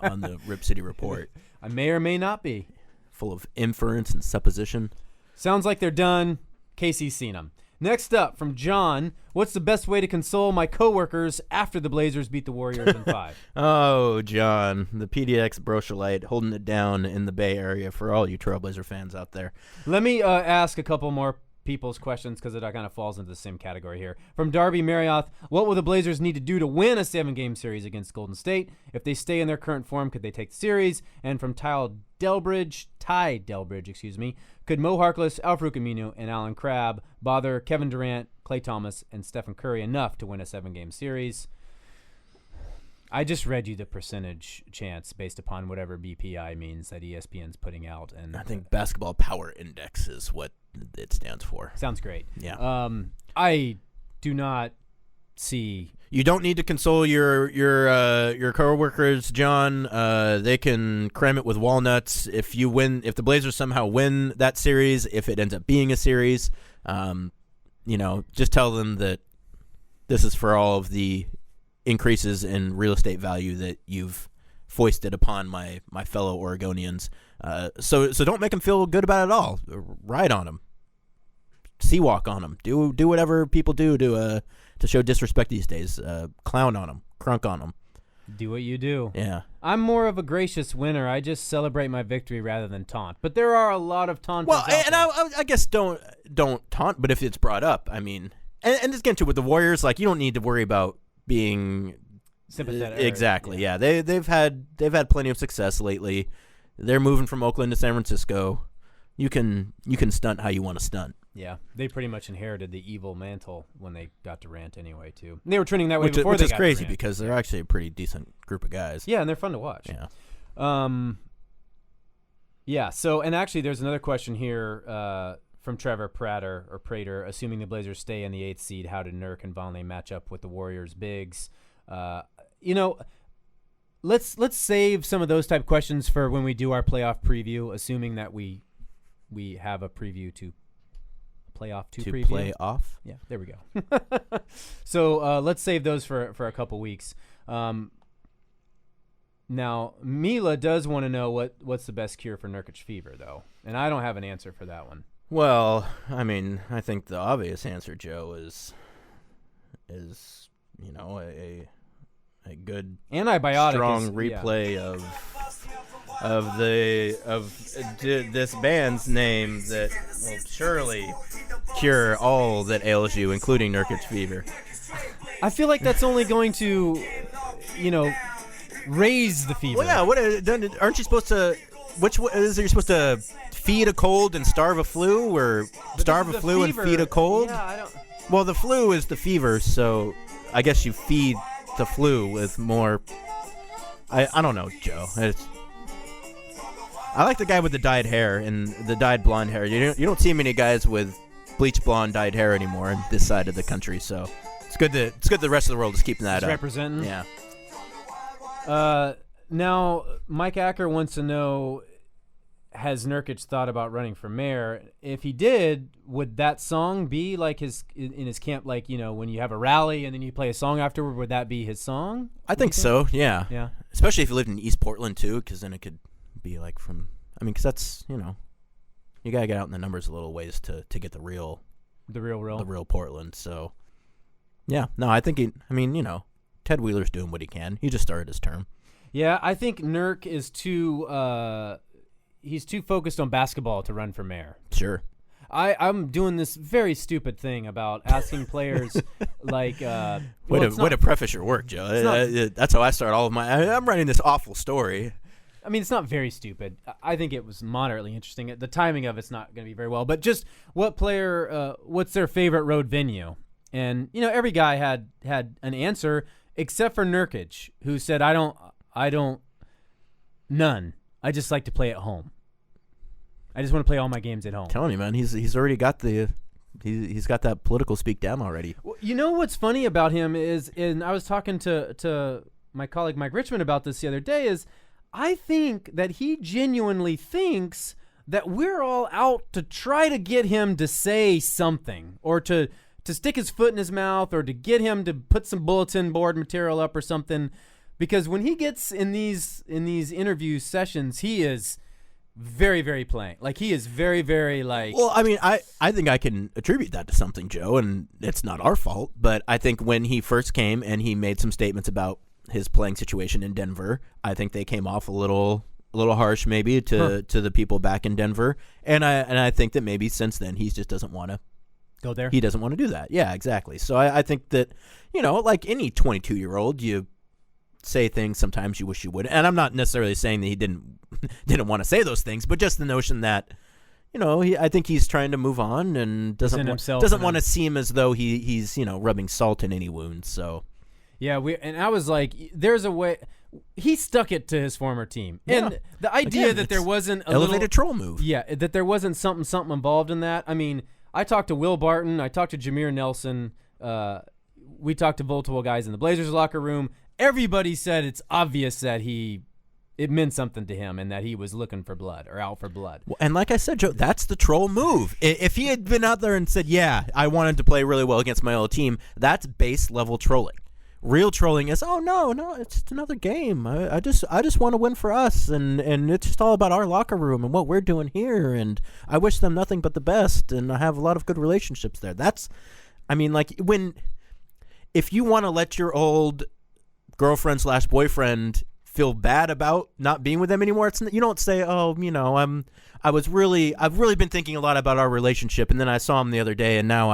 on the Rip City Report. I may or may not be. Full of inference and supposition. Sounds like they're done. Casey's seen them. Next up from John, what's the best way to console my coworkers after the Blazers beat the Warriors in 5? Oh, John, the PDX Brochelite holding it down in the Bay Area for all you Trailblazer fans out there. Let me ask a couple more people's questions because it kind of falls into the same category here. From Darby Marrioth, what will the Blazers need to do to win a 7-game series against Golden State? If they stay in their current form, could they take the series? And from Ty Delbridge, could Mo Harkless, Al-Farouq Aminu, and Alan Crabb bother Kevin Durant, Klay Thomas, and Stephen Curry enough to win a 7-game series? I just read you the percentage chance based upon whatever BPI means that ESPN's putting out, and I think Basketball Power Index is what it stands for. Sounds great. Yeah. I do not see. You don't need to console your coworkers, John. They can cram it with walnuts. If the Blazers somehow win that series, if it ends up being a series, just tell them that this is for all of the increases in real estate value that you've foisted upon my fellow Oregonians. So don't make them feel good about it all. Ride on them. Sea walk on them. Do whatever people do to show disrespect these days. Clown on them. Crunk on them. Do what you do. Yeah. I'm more of a gracious winner. I just celebrate my victory rather than taunt. But there are a lot of taunters. Well, and I guess don't taunt, but if it's brought up, I mean, and just get into it with the Warriors, like, you don't need to worry about being sympathetic. Exactly. Yeah. They've had plenty of success lately. They're moving from Oakland to San Francisco. You can stunt how you want to stunt. Yeah, they pretty much inherited the evil mantle when they got Durant anyway, too. And they were trending that way before they got Which is crazy Durant. because they're actually a pretty decent group of guys. Yeah, and they're fun to watch. Yeah. Yeah, so, and actually there's another question here from Trevor Prater, assuming the Blazers stay in the 8th seed, how did Nurk and Vonleh match up with the Warriors bigs? Let's save some of those type questions for when we do our playoff preview, assuming that we have a preview to playoff to preview. Play off? Yeah, there we go. So let's save those for a couple weeks. Now, Mila does want to know what's the best cure for Nurkic fever, though, and I don't have an answer for that one. Well, I mean, I think the obvious answer, Joe, is a a good Antibiotic strong is, replay of this band's name that will surely cure all that ails you, including Nurkic fever. I feel like that's only going to, raise the fever. Well, yeah. Aren't you supposed to? Which is it? You're supposed to feed a cold and starve a flu, or starve a flu fever, and feed a cold? Yeah, I don't. Well, the flu is the fever, so I guess you feed the flu with more. I don't know, Joe. I like the guy with the dyed hair and the dyed blonde hair. You don't see many guys with bleach blonde dyed hair anymore on this side of the country, so it's good the rest of the world is keeping that up. Representing. Yeah. Now, Mike Acker wants to know, has Nurkic thought about running for mayor? If he did, would that song be like in his camp, like, when you have a rally and then you play a song afterward, would that be his song? I think so, yeah. Yeah. Especially if you lived in East Portland, too, because then it could be like because that's, you got to get out in the numbers a little ways to get the real Portland. So, yeah. No, I think Ted Wheeler's doing what he can. He just started his term. Yeah, I think Nurk is he's too focused on basketball to run for mayor. Sure. I'm doing this very stupid thing about asking players like way to preface your work, Joe. That's how I start all of my. I'm writing this awful story. I mean, it's not very stupid. I think it was moderately interesting. The timing of it's not going to be very well, but just what's their favorite road venue? And every guy had an answer except for Nurkic, who said, I don't, none. I just like to play at home. I just want to play all my games at home. I'm telling you, man, he's already got he's got that political speak down already. Well, what's funny about him is, and I was talking to my colleague Mike Richmond about this the other day, is I think that he genuinely thinks that we're all out to try to get him to say something, or to stick his foot in his mouth, or to get him to put some bulletin board material up or something. Because when he gets in these interview sessions, he is very, very plain. Like, he is very, very, like... Well, I mean, I think I can attribute that to something, Joe, and it's not our fault. But I think when he first came and he made some statements about his playing situation in Denver, I think they came off a little harsh, maybe, to the people back in Denver. And I think that maybe since then he just doesn't want to go there. He doesn't want to do that. Yeah, exactly. So I think that, like any 22-year-old, you say things sometimes you wish you would. And I'm not necessarily saying that he didn't want to say those things, but just the notion that, I think he's trying to move on and doesn't want to seem as though he's rubbing salt in any wounds. So yeah, and I was like, there's a way. He stuck it to his former team, and the idea that there wasn't a elevated troll move. Yeah, that there wasn't something involved in that. I mean, I talked to Will Barton, I talked to Jameer Nelson, we talked to multiple guys in the Blazers locker room. Everybody said it's obvious that it meant something to him and that he was looking for blood or out for blood. Well, and like I said, Joe, that's the troll move. If he had been out there and said, yeah, I wanted to play really well against my old team, that's base level trolling. Real trolling is, oh no, it's just another game. I just want to win for us, and it's just all about our locker room and what we're doing here, and I wish them nothing but the best, and I have a lot of good relationships there. If you want to let your old girlfriend/boyfriend feel bad about not being with them anymore, you don't say, oh, I've really been thinking a lot about our relationship, and then I saw him the other day, and now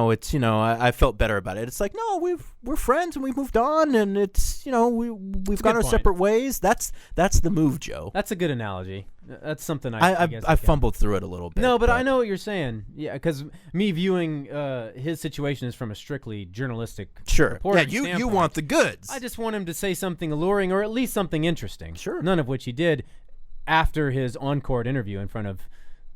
it's, I felt better about it. It's like, no, we're friends and we've moved on, and it's, we've gone our separate ways. That's the move, Joe. That's a good analogy. That's something I guess I fumbled through it a little bit. No, but I know what you're saying. Yeah, because me viewing his situation is from a strictly journalistic reporting standpoint. You want the goods. I just want him to say something alluring or at least something interesting. Sure. None of which he did after his on-court interview in front of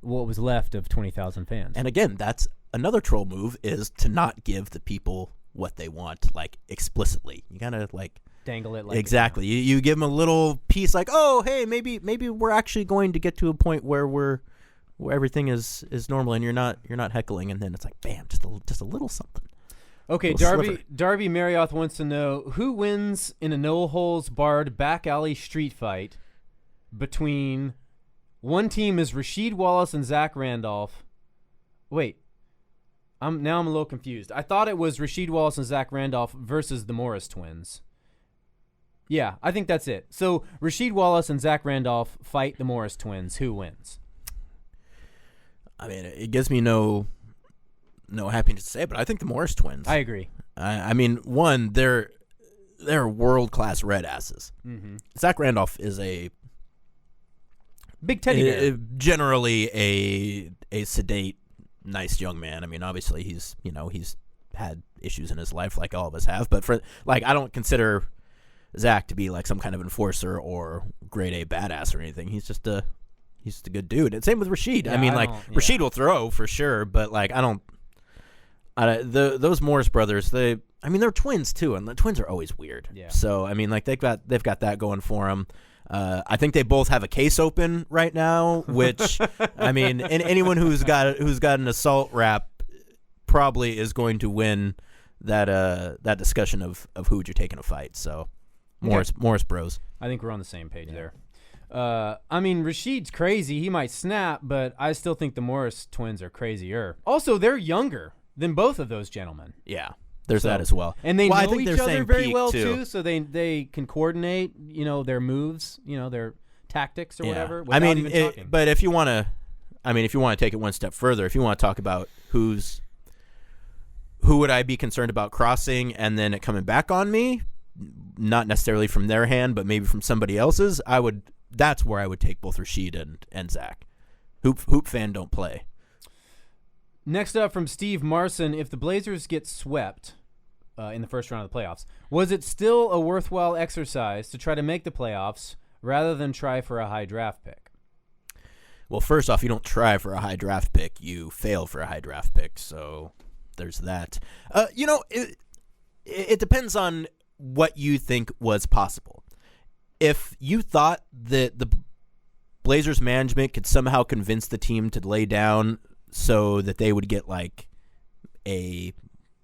what was left of 20,000 fans. And again, that's another troll move, is to not give the people what they want, like, explicitly. You gotta, like, dangle it like exactly. You give them a little piece, like, oh, hey, maybe we're actually going to get to a point where everything is normal, and you're not heckling, and then it's like, bam, just a little something. Okay, Darby Marrioth wants to know who wins in a no-holes-barred back alley street fight between one team is Rasheed Wallace and Zach Randolph. Wait. I'm a little confused. I thought it was Rasheed Wallace and Zach Randolph versus the Morris twins. Yeah, I think that's it. So Rasheed Wallace and Zach Randolph fight the Morris twins. Who wins? I mean, it gives me no happiness to say, but I think the Morris twins. I agree. I mean, one, they're world-class red asses. Mm-hmm. Zach Randolph is a big teddy bear. Generally a sedate, nice young man. I mean, obviously he's had issues in his life like all of us have, but I don't consider Zach to be like some kind of enforcer or grade A badass or anything. He's just a good dude. And same with Rasheed. Yeah, I mean, Rasheed will throw for sure, but those Morris brothers, they're twins too, and the twins are always weird. Yeah. So I mean, they've got that going for them. I think they both have a case open right now, which I mean, and anyone who's got an assault rap probably is going to win that discussion of who would you take in a fight. So Morris bros. I think we're on the same page there. I mean, Rasheed's crazy. He might snap, but I still think the Morris twins are crazier. Also, they're younger than both of those gentlemen. Yeah. There's that as well. And they I know think each they're other same very peak, well, too. so they can coordinate, their moves, their tactics or whatever. I mean, even talking. but if you want to take it one step further, if you want to talk about who would I be concerned about crossing and then it coming back on me, not necessarily from their hand, but maybe from somebody else's, that's where I would take both Rasheed and Zach. Hoop fan don't play. Next up from Steve Marson, if the Blazers get swept in the first round of the playoffs, was it still a worthwhile exercise to try to make the playoffs rather than try for a high draft pick? Well, first off, you don't try for a high draft pick. You fail for a high draft pick, so there's that. It depends on what you think was possible. If you thought that the Blazers management could somehow convince the team to lay down so that they would get like a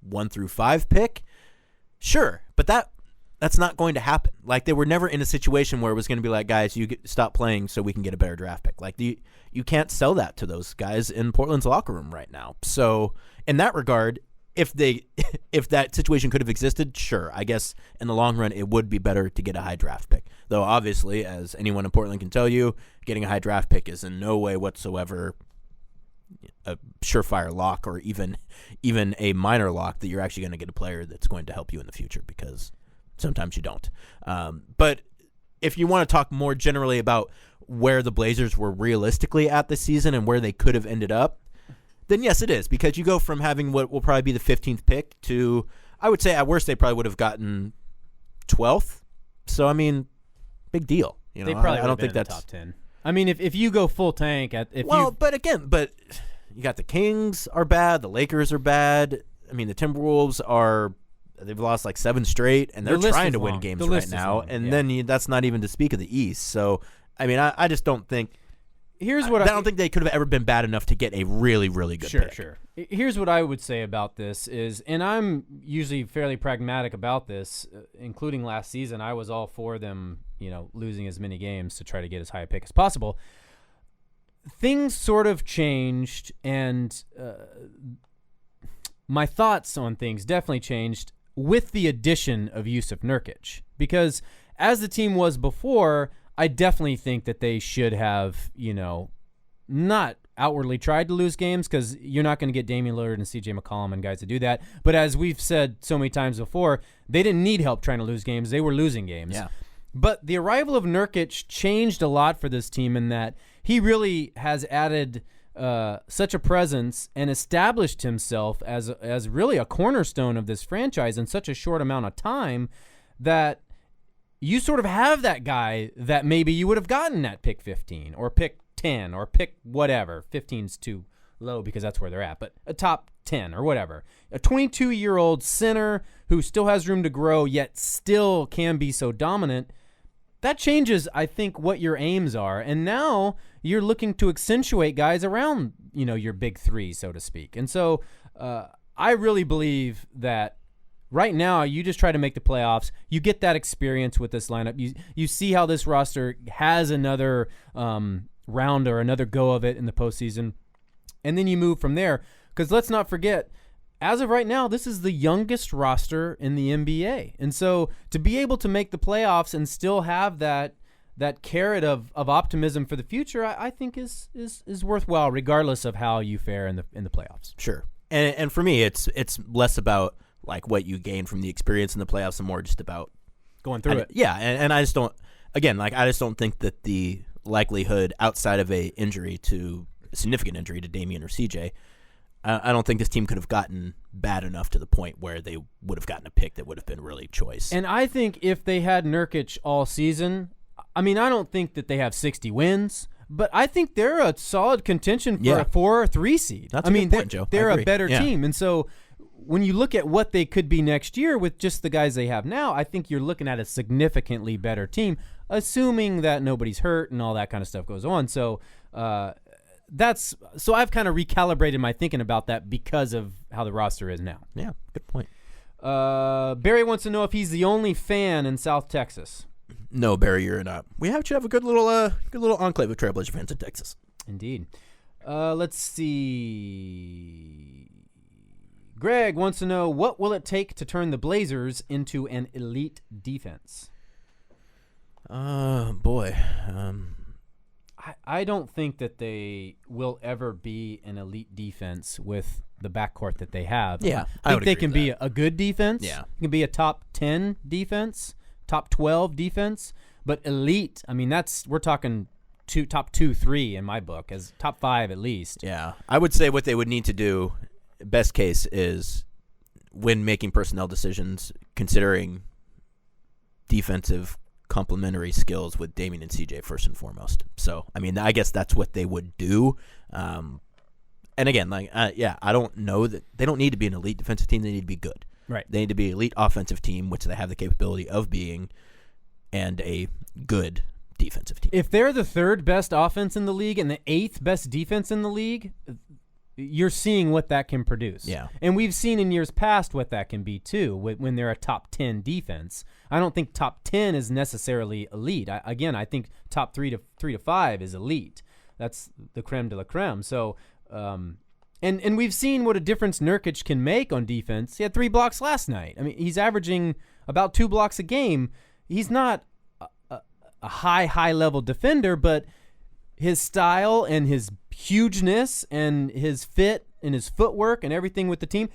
1 through 5 pick, sure, but that's not going to happen. Like, they were never in a situation where it was going to be like, guys, stop playing so we can get a better draft pick. Like, you can't sell that to those guys in Portland's locker room right now. So in that regard, if that situation could have existed, sure, I guess in the long run it would be better to get a high draft pick. Though obviously, as anyone in Portland can tell you, getting a high draft pick is in no way whatsoever a surefire lock or even a minor lock that you're actually going to get a player that's going to help you in the future, because sometimes you don't. But if you want to talk more generally about where the Blazers were realistically at this season and where they could have ended up, then yes, it is, because you go from having what will probably be the 15th pick to, I would say at worst they probably would have gotten 12th. So I mean, big deal. They probably I don't think that's top 10. I mean, if you go full tank but you got the Kings are bad, the Lakers are bad. I mean, the Timberwolves they've lost like 7 straight, and they're trying to win games right now. And then that's not even to speak of the East. So I mean, I just don't think. I don't think they could have ever been bad enough to get a really, really good pick. Sure. Here's what I would say about this is, and I'm usually fairly pragmatic about this, including last season, I was all for them, losing as many games to try to get as high a pick as possible. Things sort of changed, and my thoughts on things definitely changed with the addition of Yusuf Nurkic, because as the team was before, I definitely think that they should have, not outwardly tried to lose games, because you're not going to get Damian Lillard and CJ McCollum and guys to do that. But as we've said so many times before, they didn't need help trying to lose games. They were losing games. Yeah. But the arrival of Nurkic changed a lot for this team in that he really has added such a presence and established himself as really a cornerstone of this franchise in such a short amount of time that you sort of have that guy that maybe you would have gotten at pick 15 or pick 10 or pick whatever. 15's too low because that's where they're at, but a top 10 or whatever. A 22-year-old center who still has room to grow yet still can be so dominant. That changes, I think, what your aims are. And now you're looking to accentuate guys around, your big three, so to speak. And so I really believe that right now, you just try to make the playoffs. You get that experience with this lineup. You see how this roster has another round or another go of it in the postseason, and then you move from there. Because let's not forget, as of right now, this is the youngest roster in the NBA. And so to be able to make the playoffs and still have that carrot of optimism for the future, I think is worthwhile, regardless of how you fare in the playoffs. Sure. And for me, it's less about like what you gain from the experience in the playoffs and more just about going through it. Yeah, and I just don't. Again, like I just don't think that the likelihood outside of a significant injury to Damian or CJ, I don't think this team could have gotten bad enough to the point where they would have gotten a pick that would have been really choice. And I think if they had Nurkic all season, I mean, I don't think that they have 60 wins, but I think they're a solid contention for a 4 or 3 seed. That's a good point, Joe. They're a better team. And so when you look at what they could be next year with just the guys they have now, I think you're looking at a significantly better team, assuming that nobody's hurt and all that kind of stuff goes on. So I've kind of recalibrated my thinking about that because of how the roster is now. Yeah, good point. Barry wants to know if he's the only fan in South Texas. No, Barry, you're not. We should have a good little enclave of Trailblazer fans in Texas. Indeed. Let's see. Greg wants to know, what will it take to turn the Blazers into an elite defense? Boy. I don't think that they will ever be an elite defense with the backcourt that they have. Yeah, I think they can be a good defense. Yeah. It can be a top 10 defense, top 12 defense, but elite, I mean, we're talking top 2, 3 in my book, as top 5 at least. Yeah. I would say what they would need to do, best case, is when making personnel decisions, considering defensive complementary skills with Damian and CJ first and foremost. So, I mean, I guess that's what they would do. And again, I don't know that they don't need to be an elite defensive team. They need to be good. Right. They need to be an elite offensive team, which they have the capability of being, and a good defensive team. If they're the 3rd best offense in the league and the 8th best defense in the league, you're seeing what that can produce. Yeah. And we've seen in years past what that can be too when they're a top 10 defense. I don't think top 10 is necessarily elite. I think top 3 to 5 is elite. That's the creme de la creme. So, and we've seen what a difference Nurkic can make on defense. He had 3 blocks last night. I mean, he's averaging about 2 blocks a game. He's not a high level defender, but his style and his hugeness and his fit and his footwork and everything with the team,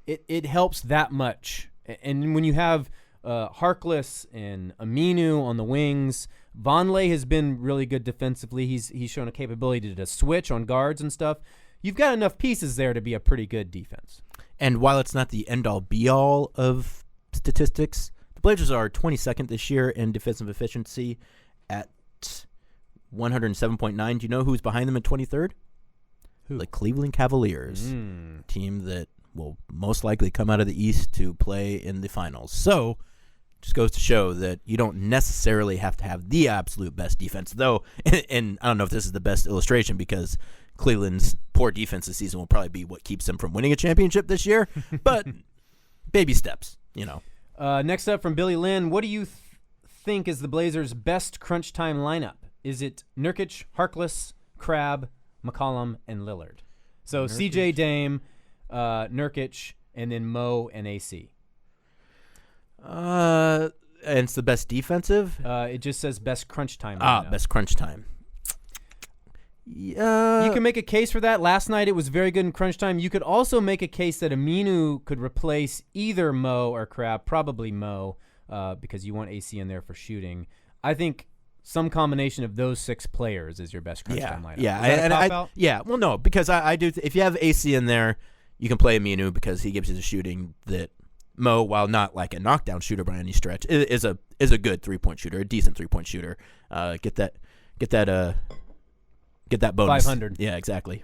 it helps that much. And when you have Harkless and Aminu on the wings, Vonleh has been really good defensively. He's shown a capability to switch on guards and stuff. You've got enough pieces there to be a pretty good defense. And while it's not the end-all, be-all of statistics, the Blazers are 22nd this year in defensive efficiency at 107.9. Do you know who's behind them at 23rd? Who? The Cleveland Cavaliers, team that will most likely come out of the East to play in the finals. So, just goes to show that you don't necessarily have to have the absolute best defense, though. And I don't know if this is the best illustration because Cleveland's poor defense this season will probably be what keeps them from winning a championship this year. But baby steps, you know. Next up from Billy Lynn, what do you think is the Blazers' best crunch time lineup? Is it Nurkic, Harkless, Crabbe, McCollum, and Lillard? So Nurkic. CJ, Dame, Nurkic, and then Mo and AC. And it's the best defensive? It just says best crunch time lineup. Best crunch time. Yeah. You can make a case for that. Last night it was very good in crunch time. You could also make a case that Aminu could replace either Mo or Crabbe, probably Mo, because you want AC in there for shooting. I think some combination of those 6 players is your best crunch time lineup. Yeah, Is that a cop-out? Yeah. Well, no, because I do. If you have AC in there, you can play Aminu because he gives you the shooting that Mo, while not like a knockdown shooter by any stretch, is a good 3-point shooter, a decent 3-point shooter. Get that bonus. 500. Yeah, exactly.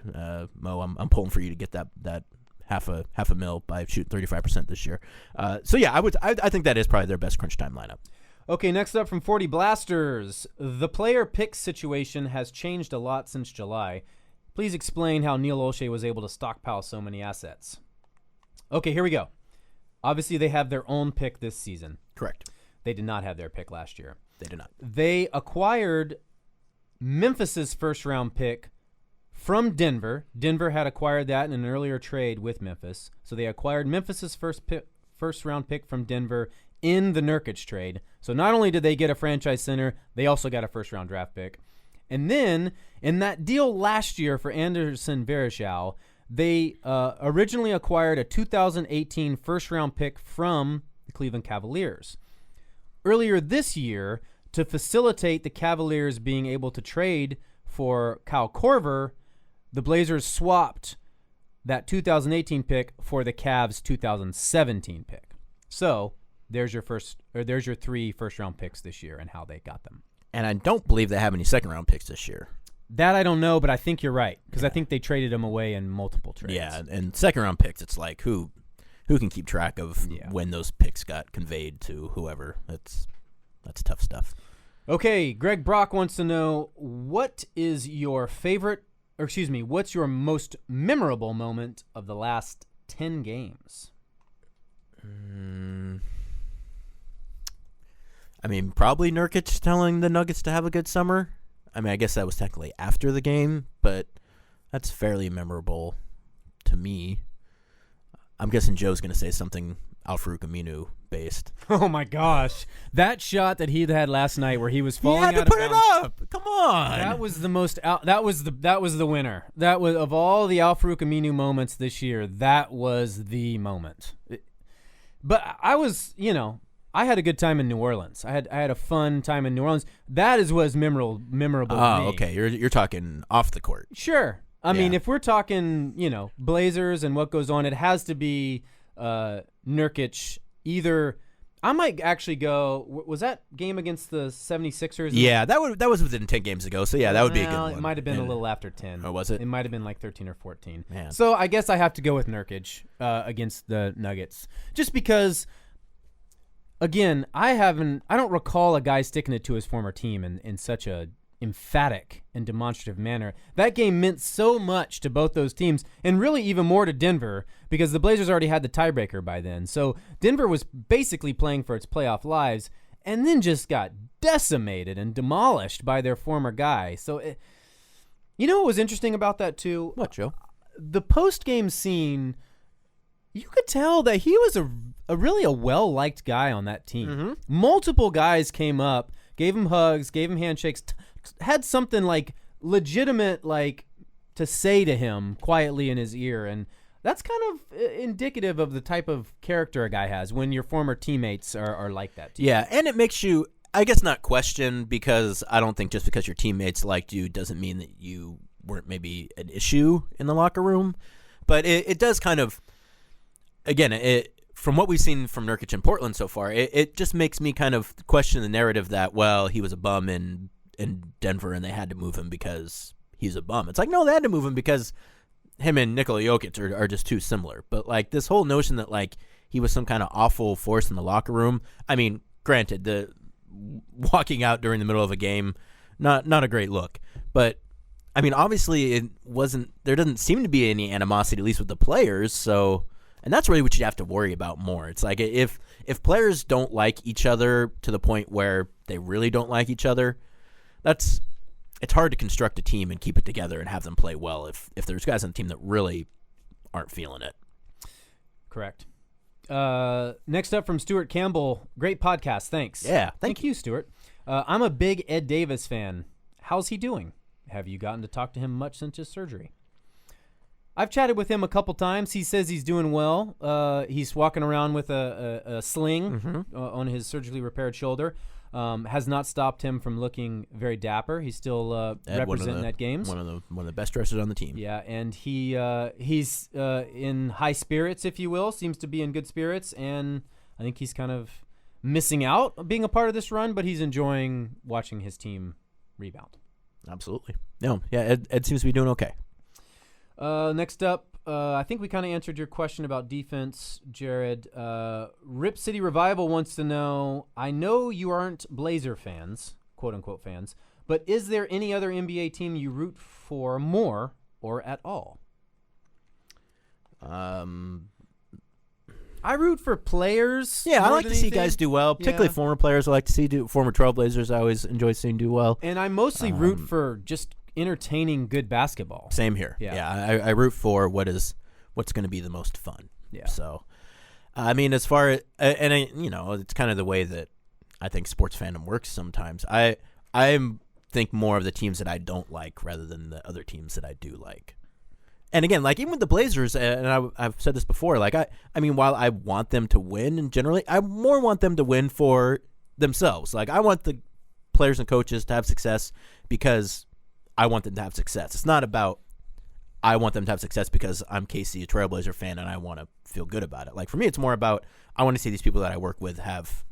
Mo, I'm pulling for you to get that half a mil by shooting 35% this year. So yeah, I think that is probably their best crunch time lineup. Okay, next up from 40 Blasters. The player pick situation has changed a lot since July. Please explain how Neil Olshey was able to stockpile so many assets. Okay, here we go. Obviously, they have their own pick this season. Correct. They did not have their pick last year. They did not. They acquired Memphis's first-round pick from Denver. Denver had acquired that in an earlier trade with Memphis. So they acquired Memphis's first-round pick from Denver in the Nurkic trade. So not only did they get a franchise center, they also got a first-round draft pick. And then in that deal last year for Anderson Varejao, they originally acquired a 2018 first-round pick from the Cleveland Cavaliers. Earlier this year, to facilitate the Cavaliers being able to trade for Kyle Korver, the Blazers swapped that 2018 pick for the Cavs' 2017 pick. So there's your 3 first-round picks this year and how they got them. And I don't believe they have any second-round picks this year. That I don't know, but I think you're right because I think they traded them away in multiple trades. Yeah, and second-round picks, it's like who can keep track of when those picks got conveyed to whoever? That's tough stuff. Okay, Greg Brock wants to know what's your most memorable moment of the last 10 games? I mean, probably Nurkic telling the Nuggets to have a good summer. I mean, I guess that was technically after the game, but that's fairly memorable to me. I'm guessing Joe's going to say something Al-Farouq Aminu based. Oh my gosh, that shot that he had last night where he was falling out out of bounds. He had to to put it up. Come on. That was the most. That was the winner. That was of all the Al-Farouq Aminu moments this year. That was the moment. But I was, I had a good time in New Orleans. I had a fun time in New Orleans. That is what's memorable to me. Oh, okay. You're talking off the court. Sure. I mean, if we're talking, Blazers and what goes on, it has to be Nurkic. Either I might actually go. Was that game against the 76ers? Yeah, that was within 10 games ago. So yeah, that would be a good one. It might have been a little after 10. Oh, was it? It might have been like 13 or 14. Man. So I guess I have to go with Nurkic against the Nuggets, just because. Again, I don't recall a guy sticking it to his former team in such a emphatic and demonstrative manner. That game meant so much to both those teams, and really even more to Denver, because the Blazers already had the tiebreaker by then. So Denver was basically playing for its playoff lives, and then just got decimated and demolished by their former guy. So, what was interesting about that too? What, Joe? The post-game scene, you could tell that he was a really well-liked guy on that team. Mm-hmm. Multiple guys came up, gave him hugs, gave him handshakes, had something like legitimate to say to him quietly in his ear, and that's kind of indicative of the type of character a guy has when your former teammates are like that too. Yeah, and it makes you, I guess, not question, because I don't think just because your teammates liked you doesn't mean that you weren't maybe an issue in the locker room, but it does kind of, again, from what we've seen from Nurkic in Portland so far, it just makes me kind of question the narrative that, well, he was a bum in Denver and they had to move him because he's a bum. It's like, no, they had to move him because him and Nikola Jokic are just too similar. But this whole notion that he was some kind of awful force in the locker room. I mean, granted, the walking out during the middle of a game, not a great look. But I mean, obviously it wasn't. There doesn't seem to be any animosity, at least with the players. So. And that's really what you have to worry about more. It's like if players don't like each other to the point where they really don't like each other, it's hard to construct a team and keep it together and have them play well if there's guys on the team that really aren't feeling it. Correct. Next up from Stuart Campbell, great podcast, thanks. Yeah, thank you, Stuart. I'm a big Ed Davis fan. How's he doing? Have you gotten to talk to him much since his surgery? I've chatted with him a couple times. He says he's doing well. He's walking around with a sling on his surgically repaired shoulder. Has not stopped him from looking very dapper. He's still representing at games. One of the best dressers on the team. Yeah, and he's in high spirits, if you will. Seems to be in good spirits, and I think he's kind of missing out being a part of this run, but he's enjoying watching his team rebound. Absolutely. No, yeah, Ed seems to be doing okay. Next up, I think we kind of answered your question about defense, Jared. Rip City Revival wants to know, I know you aren't Blazer fans, quote-unquote fans, but is there any other NBA team you root for more or at all? I root for players. Yeah, I like to see guys do well, particularly former players. I like to see former Trailblazers. I always enjoy seeing do well. And I mostly root for just entertaining good basketball. Same here. Yeah. I root for what's going to be the most fun. Yeah. So, I mean, as far as it's kind of the way that I think sports fandom works sometimes. I think more of the teams that I don't like rather than the other teams that I do like. And again, like even with the Blazers, and I've said this before, like I mean, while I want them to win, and generally I more want them to win for themselves. Like I want the players and coaches to have success because I want them to have success. It's not about I want them to have success because I'm Casey, a Trailblazer fan, and I want to feel good about it. Like for me, it's more about I want to see these people that I work with have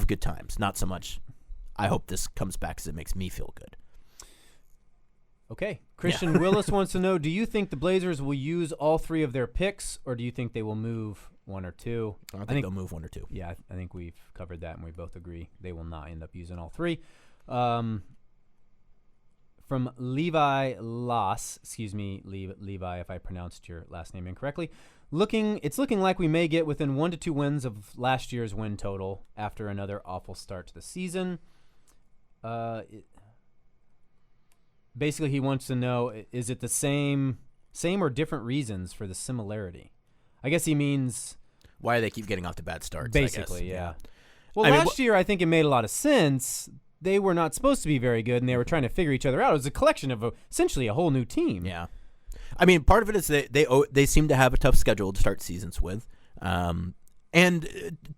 good times, not so much I hope this comes back because it makes me feel good. Okay. Christian Willis wants to know, do you think the Blazers will use all 3 of their picks, or do you think they will move 1 or 2? I think they'll move 1 or 2. Yeah, I think we've covered that, and we both agree they will not end up using all 3. From Levi Loss, excuse me, Levi, if I pronounced your last name incorrectly. It's looking like we may get within 1 to 2 wins of last year's win total after another awful start to the season. Basically, he wants to know, is it the same or different reasons for the similarity? I guess he means why they keep getting off to bad starts. Basically, yeah. Well, last year, I think it made a lot of sense. They were not supposed to be very good, and they were trying to figure each other out. It was a collection of essentially a whole new team. Yeah. I mean, part of it is they seem to have a tough schedule to start seasons with. And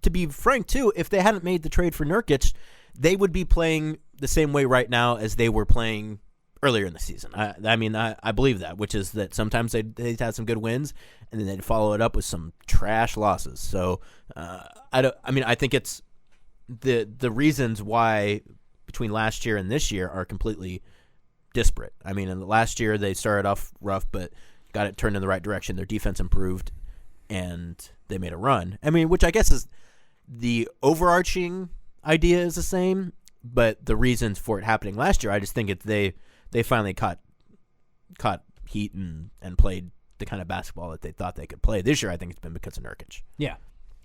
to be frank, too, if they hadn't made the trade for Nurkic, they would be playing the same way right now as they were playing earlier in the season. I believe that, which is that sometimes they'd have some good wins, and then they'd follow it up with some trash losses. So, I think it's the reasons why between last year and this year are completely disparate. I mean, in the last year they started off rough, but got it turned in the right direction. Their defense improved, and they made a run. I mean, which I guess is the overarching idea is the same, but the reasons for it happening last year, I just think they finally caught heat and played the kind of basketball that they thought they could play. This year, I think it's been because of Nurkic. Yeah,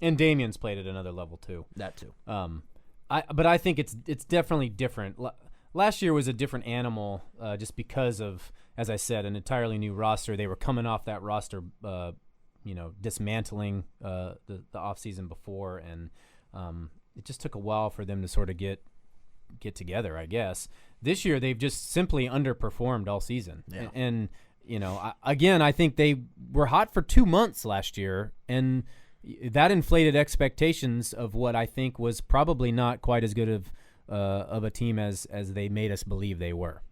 and Damian's played at another level too. That too. But I think it's definitely different. Last year was a different animal, just because of, as I said, an entirely new roster. They were coming off that roster, dismantling the offseason before, and it just took a while for them to sort of get together, I guess. This year, they've just simply underperformed all season. Yeah. And I think they were hot for 2 months last year, and that inflated expectations of what I think was probably not quite as good of a team as they made us believe they were.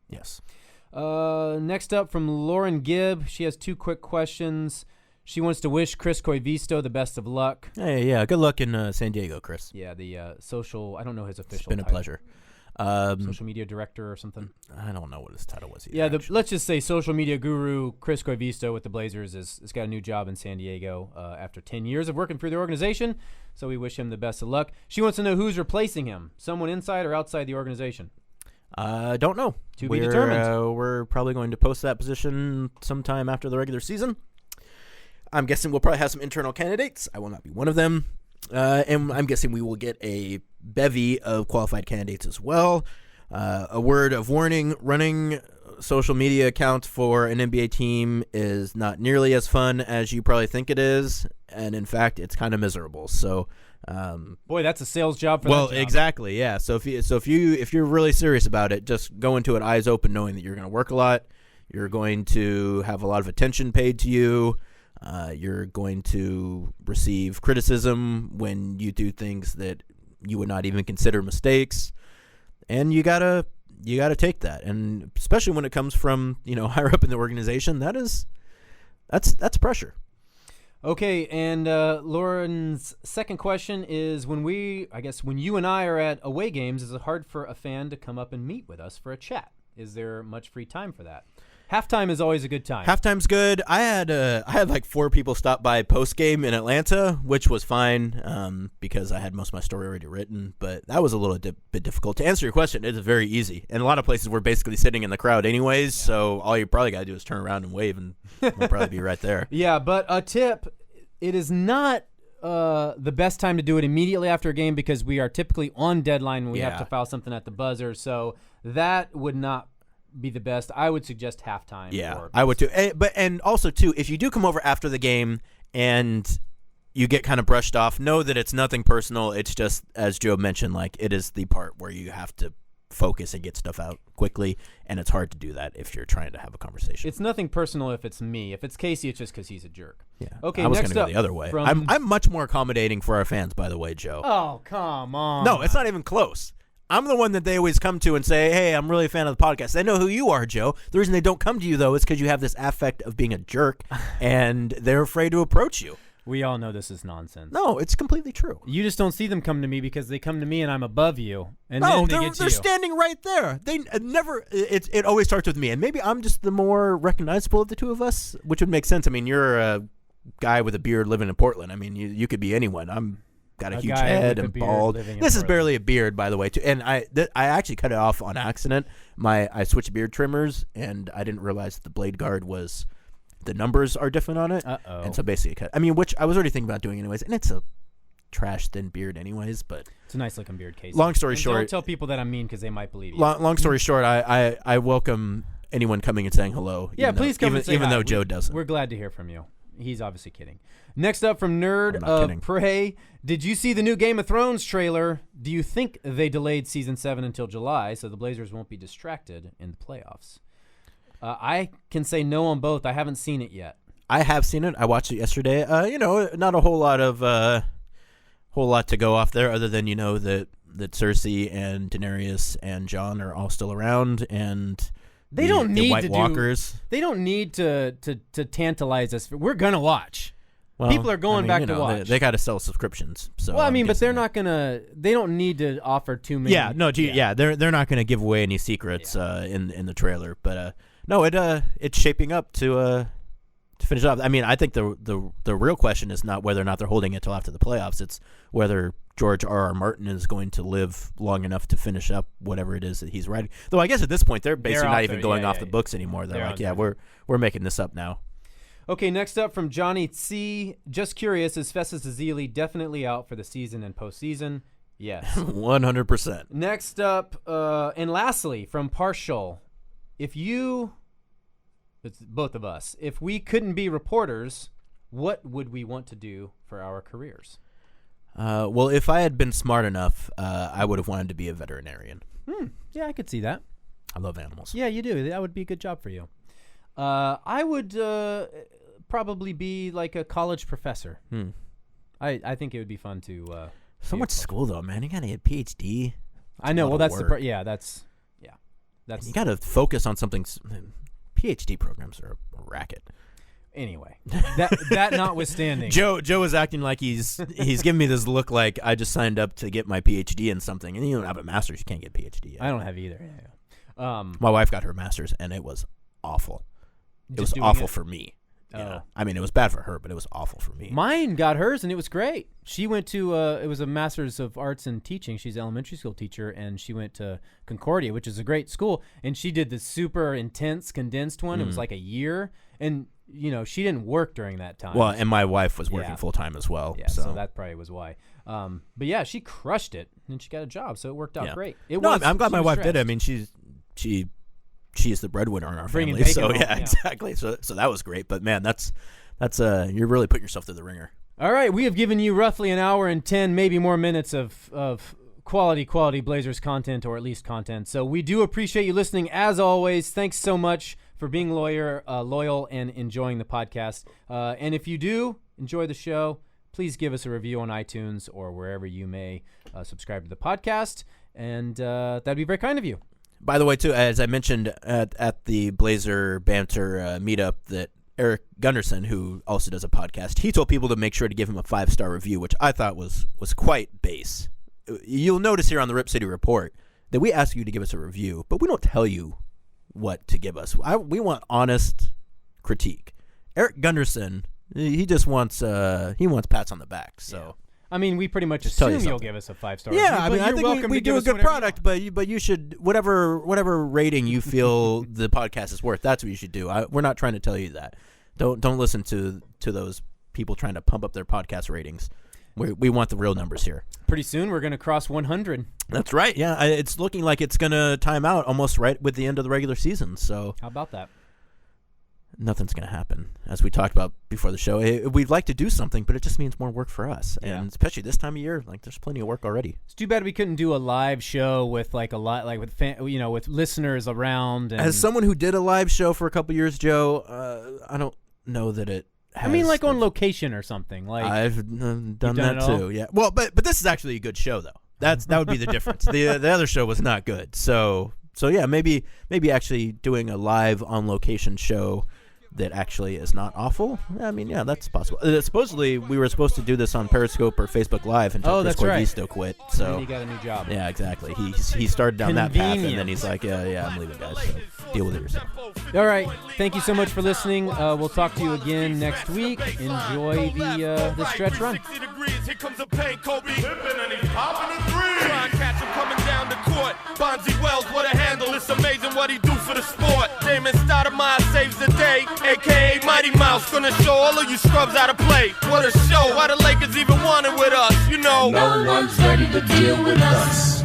Yes. Next up from Lauren Gibb. She has 2 quick questions. She wants to wish Chris Koivisto the best of luck. Hey, yeah, good luck in San Diego, Chris. Yeah, the social, I don't know his official title. It's been title. a pleasure. Social media director or something? I don't know what his title was either. Yeah, let's just say social media guru Chris Koivisto with the Blazers has got a new job in San Diego after 10 years of working for the organization, so we wish him the best of luck. She wants to know who's replacing him, someone inside or outside the organization. Don't know. To be determined. We're probably going to post that position sometime after the regular season. I'm guessing we'll probably have some internal candidates. I will not be one of them. And I'm guessing we will get a bevy of qualified candidates as well. A word of warning, running social media accounts for an NBA team is not nearly as fun as you probably think it is. And in fact, it's kind of miserable. So, boy, that's a sales job for well, that job. exactly. Yeah. So if you're really serious about it, just go into it eyes open, knowing that you're going to work a lot. You're going to have a lot of attention paid to you. You're going to receive criticism when you do things that you would not even consider mistakes, and you gotta take that. And especially when it comes from higher up in the organization, that's pressure. Okay, and Lauren's second question is: when you and I are at away games, is it hard for a fan to come up and meet with us for a chat? Is there much free time for that? Halftime is always a good time. Halftime's good. I had like 4 people stop by post game in Atlanta, which was fine because I had most of my story already written. But that was a little bit difficult. To answer your question, it is very easy. And a lot of places we're basically sitting in the crowd anyways. Yeah. So all you probably got to do is turn around and wave, and we'll probably be right there. Yeah, but a tip: it is not the best time to do it immediately after a game because we are typically on deadline when we have to file something at the buzzer. So that would not be the best. I would suggest halftime. Yeah, I would too. And also too, if you do come over after the game and you get kind of brushed off, know that it's nothing personal. It's just, as Joe mentioned, like it is the part where you have to focus and get stuff out quickly, and it's hard to do that if you're trying to have a conversation. It's nothing personal if it's me. If it's Casey, it's just because he's a jerk. Yeah. Okay. I was next going to up go the other way. from- I'm much more accommodating for our fans, by the way, Joe. Oh, come on. No, it's not even close. I'm the one that they always come to and say, hey, I'm really a fan of the podcast. They know who you are, Joe. The reason they don't come to you, though, is because you have this affect of being a jerk, and they're afraid to approach you. We all know this is nonsense. No, it's completely true. You just don't see them come to me because they come to me and I'm above you. And No, then they get to they're you. standing right there. They never. It always starts with me, and maybe I'm just the more recognizable of the two of us, which would make sense. I mean, you're a guy with a beard living in Portland. I mean, you could be anyone. I'm got a huge guy head with a and beard bald. living in This is Portland. barely a beard, by the way, too. And I actually cut it off on accident. I switched beard trimmers, and I didn't realize the blade guard was. The numbers are different on it. Uh-oh. And so basically cut. I mean, which I was already thinking about doing anyways, and it's a trash thin beard anyways, but It's a nice looking beard, Casey. long story And short, don't tell people that I'm mean because they might believe you. long story short, I welcome anyone coming and saying hello. Yeah, even please though, come and say even hi. though Joe doesn't. We're glad to hear from you. He's obviously kidding. Next up from Nerd I'm not of kidding. Prey. Did you see the new Game of Thrones trailer? Do you think they delayed Season 7 until July so the Blazers won't be distracted in the playoffs? I can say no on both. I haven't seen it yet. I have seen it. I watched it yesterday. Not a whole lot to go off there, other than that Cersei and Daenerys and Jon are all still around, and They don't need the White to Walkers. They don't need to tantalize us. We're gonna watch. Well, People are going back to watch. They got to sell subscriptions. So Well, I I'm mean, but guessing they're that- not gonna. They don't need to offer too many. They're not going to give away any secrets in the trailer, but no, it's shaping up to finish off. I mean, I think the real question is not whether or not they're holding it till after the playoffs. It's whether George R.R. Martin is going to live long enough to finish up whatever it is that he's writing. Though I guess at this point they're basically out not even there. going Yeah, off yeah, the books anymore. They're They're like, out yeah, there. we're making this up now. Okay, next up from Johnny C. Just curious, is Festus Ezeli definitely out for the season and postseason? Yes. 100%. Next up, and lastly, from Partial, it's both of us, if we couldn't be reporters, what would we want to do for our careers? Well, if I had been smart enough, I would have wanted to be a veterinarian. Yeah, I could see that. I love animals. Yeah, you do. That would be a good job for you. I would probably be like a college professor. I think it would be fun to. So much school though, man. You gotta get a PhD. I know. Well, lot of that's work. that's You gotta focus on something. PhD programs are a racket. anyway. That notwithstanding, Joe is acting like he's giving me this look like I just signed up to get my PhD in something, and you don't have a master's, you can't get a PhD yet. I don't have either. Yeah. My wife got her master's, and it was awful. It was Just doing awful it? for me. Oh. Yeah. I mean, it was bad for her, but it was awful for me. Mine got hers, and it was great. She went to it was a Master's of Arts in Teaching. She's an elementary school teacher, and she went to Concordia, which is a great school. And she did the super intense condensed one. It was like a year, and she didn't work during that time. Well, and my wife was working Yeah. full time as well. Yeah, so that probably was why. But yeah, she crushed it, and she got a job, so it worked out Yeah. great. I'm glad she my was wife did it. I stressed. mean, she is the breadwinner in our Bringing family. bacon So home, yeah. exactly. So that was great. But man, that's you're really putting yourself through the ringer. All right, we have given you roughly an hour and 10, maybe more minutes of quality Blazers content, or at least content. So we do appreciate you listening. As always, thanks so much for being loyal and enjoying the podcast. And if you do enjoy the show, please give us a review on iTunes or wherever you may subscribe to the podcast. And that'd be very kind of you. By the way, too, as I mentioned at the Blazer Banter meetup, that Eric Gunderson, who also does a podcast, he told people to make sure to give him a 5-star review, which I thought was quite base. You'll notice here on the Rip City Report that we ask you to give us a review, but we don't tell you what to give us. We want honest critique. Eric Gunderson, he just wants pats on the back. So. Yeah. I mean, we pretty much tell you assume you'll something. give us a 5-star Yeah, review. I but mean, I you're think welcome we to give do a us good whatever you product, want. but you should whatever rating you feel the podcast is worth. That's what you should do. We're not trying to tell you that. Don't listen to those people trying to pump up their podcast ratings. We want the real numbers here. Pretty soon we're going to cross 100. That's right. Yeah, it's looking like it's going to time out almost right with the end of the regular season. So how about that? Nothing's going to happen. As we talked about before the show, we'd like to do something, but it just means more work for us. Yeah. And especially this time of year, like there's plenty of work already. It's too bad we couldn't do a live show with like a lot, like with with listeners around. And as someone who did a live show for a couple years, Joe, I don't know that it has. I mean, like on location or something. Like I've done that too. Yeah. Well, but this is actually a good show though. That would be the difference. The other show was not good. So yeah, maybe actually doing a live on location show that actually is not awful. I mean, yeah, that's possible. Supposedly, we were supposed to do this on Periscope or Facebook Live until Chris Corvisto quit. So and he got a new job. Yeah, exactly. He started down that path, and then he's like, yeah, I'm leaving, guys. So deal with it yourself. All right. Thank you so much for listening. We'll talk to you again next week. Enjoy the stretch run. 60 degrees, here comes a paint, Kobe. Pippin' and he's popping a three. Try and catch him coming down the court. Bonzi Wells, what a handle. It's amazing what he do for the sport. Damon Stoudemire saves the day, a.k.a. Mighty Mouse. Gonna show all of you scrubs how to play. What a show. Why the Lakers even want it with us, you know. No one's ready to deal with us.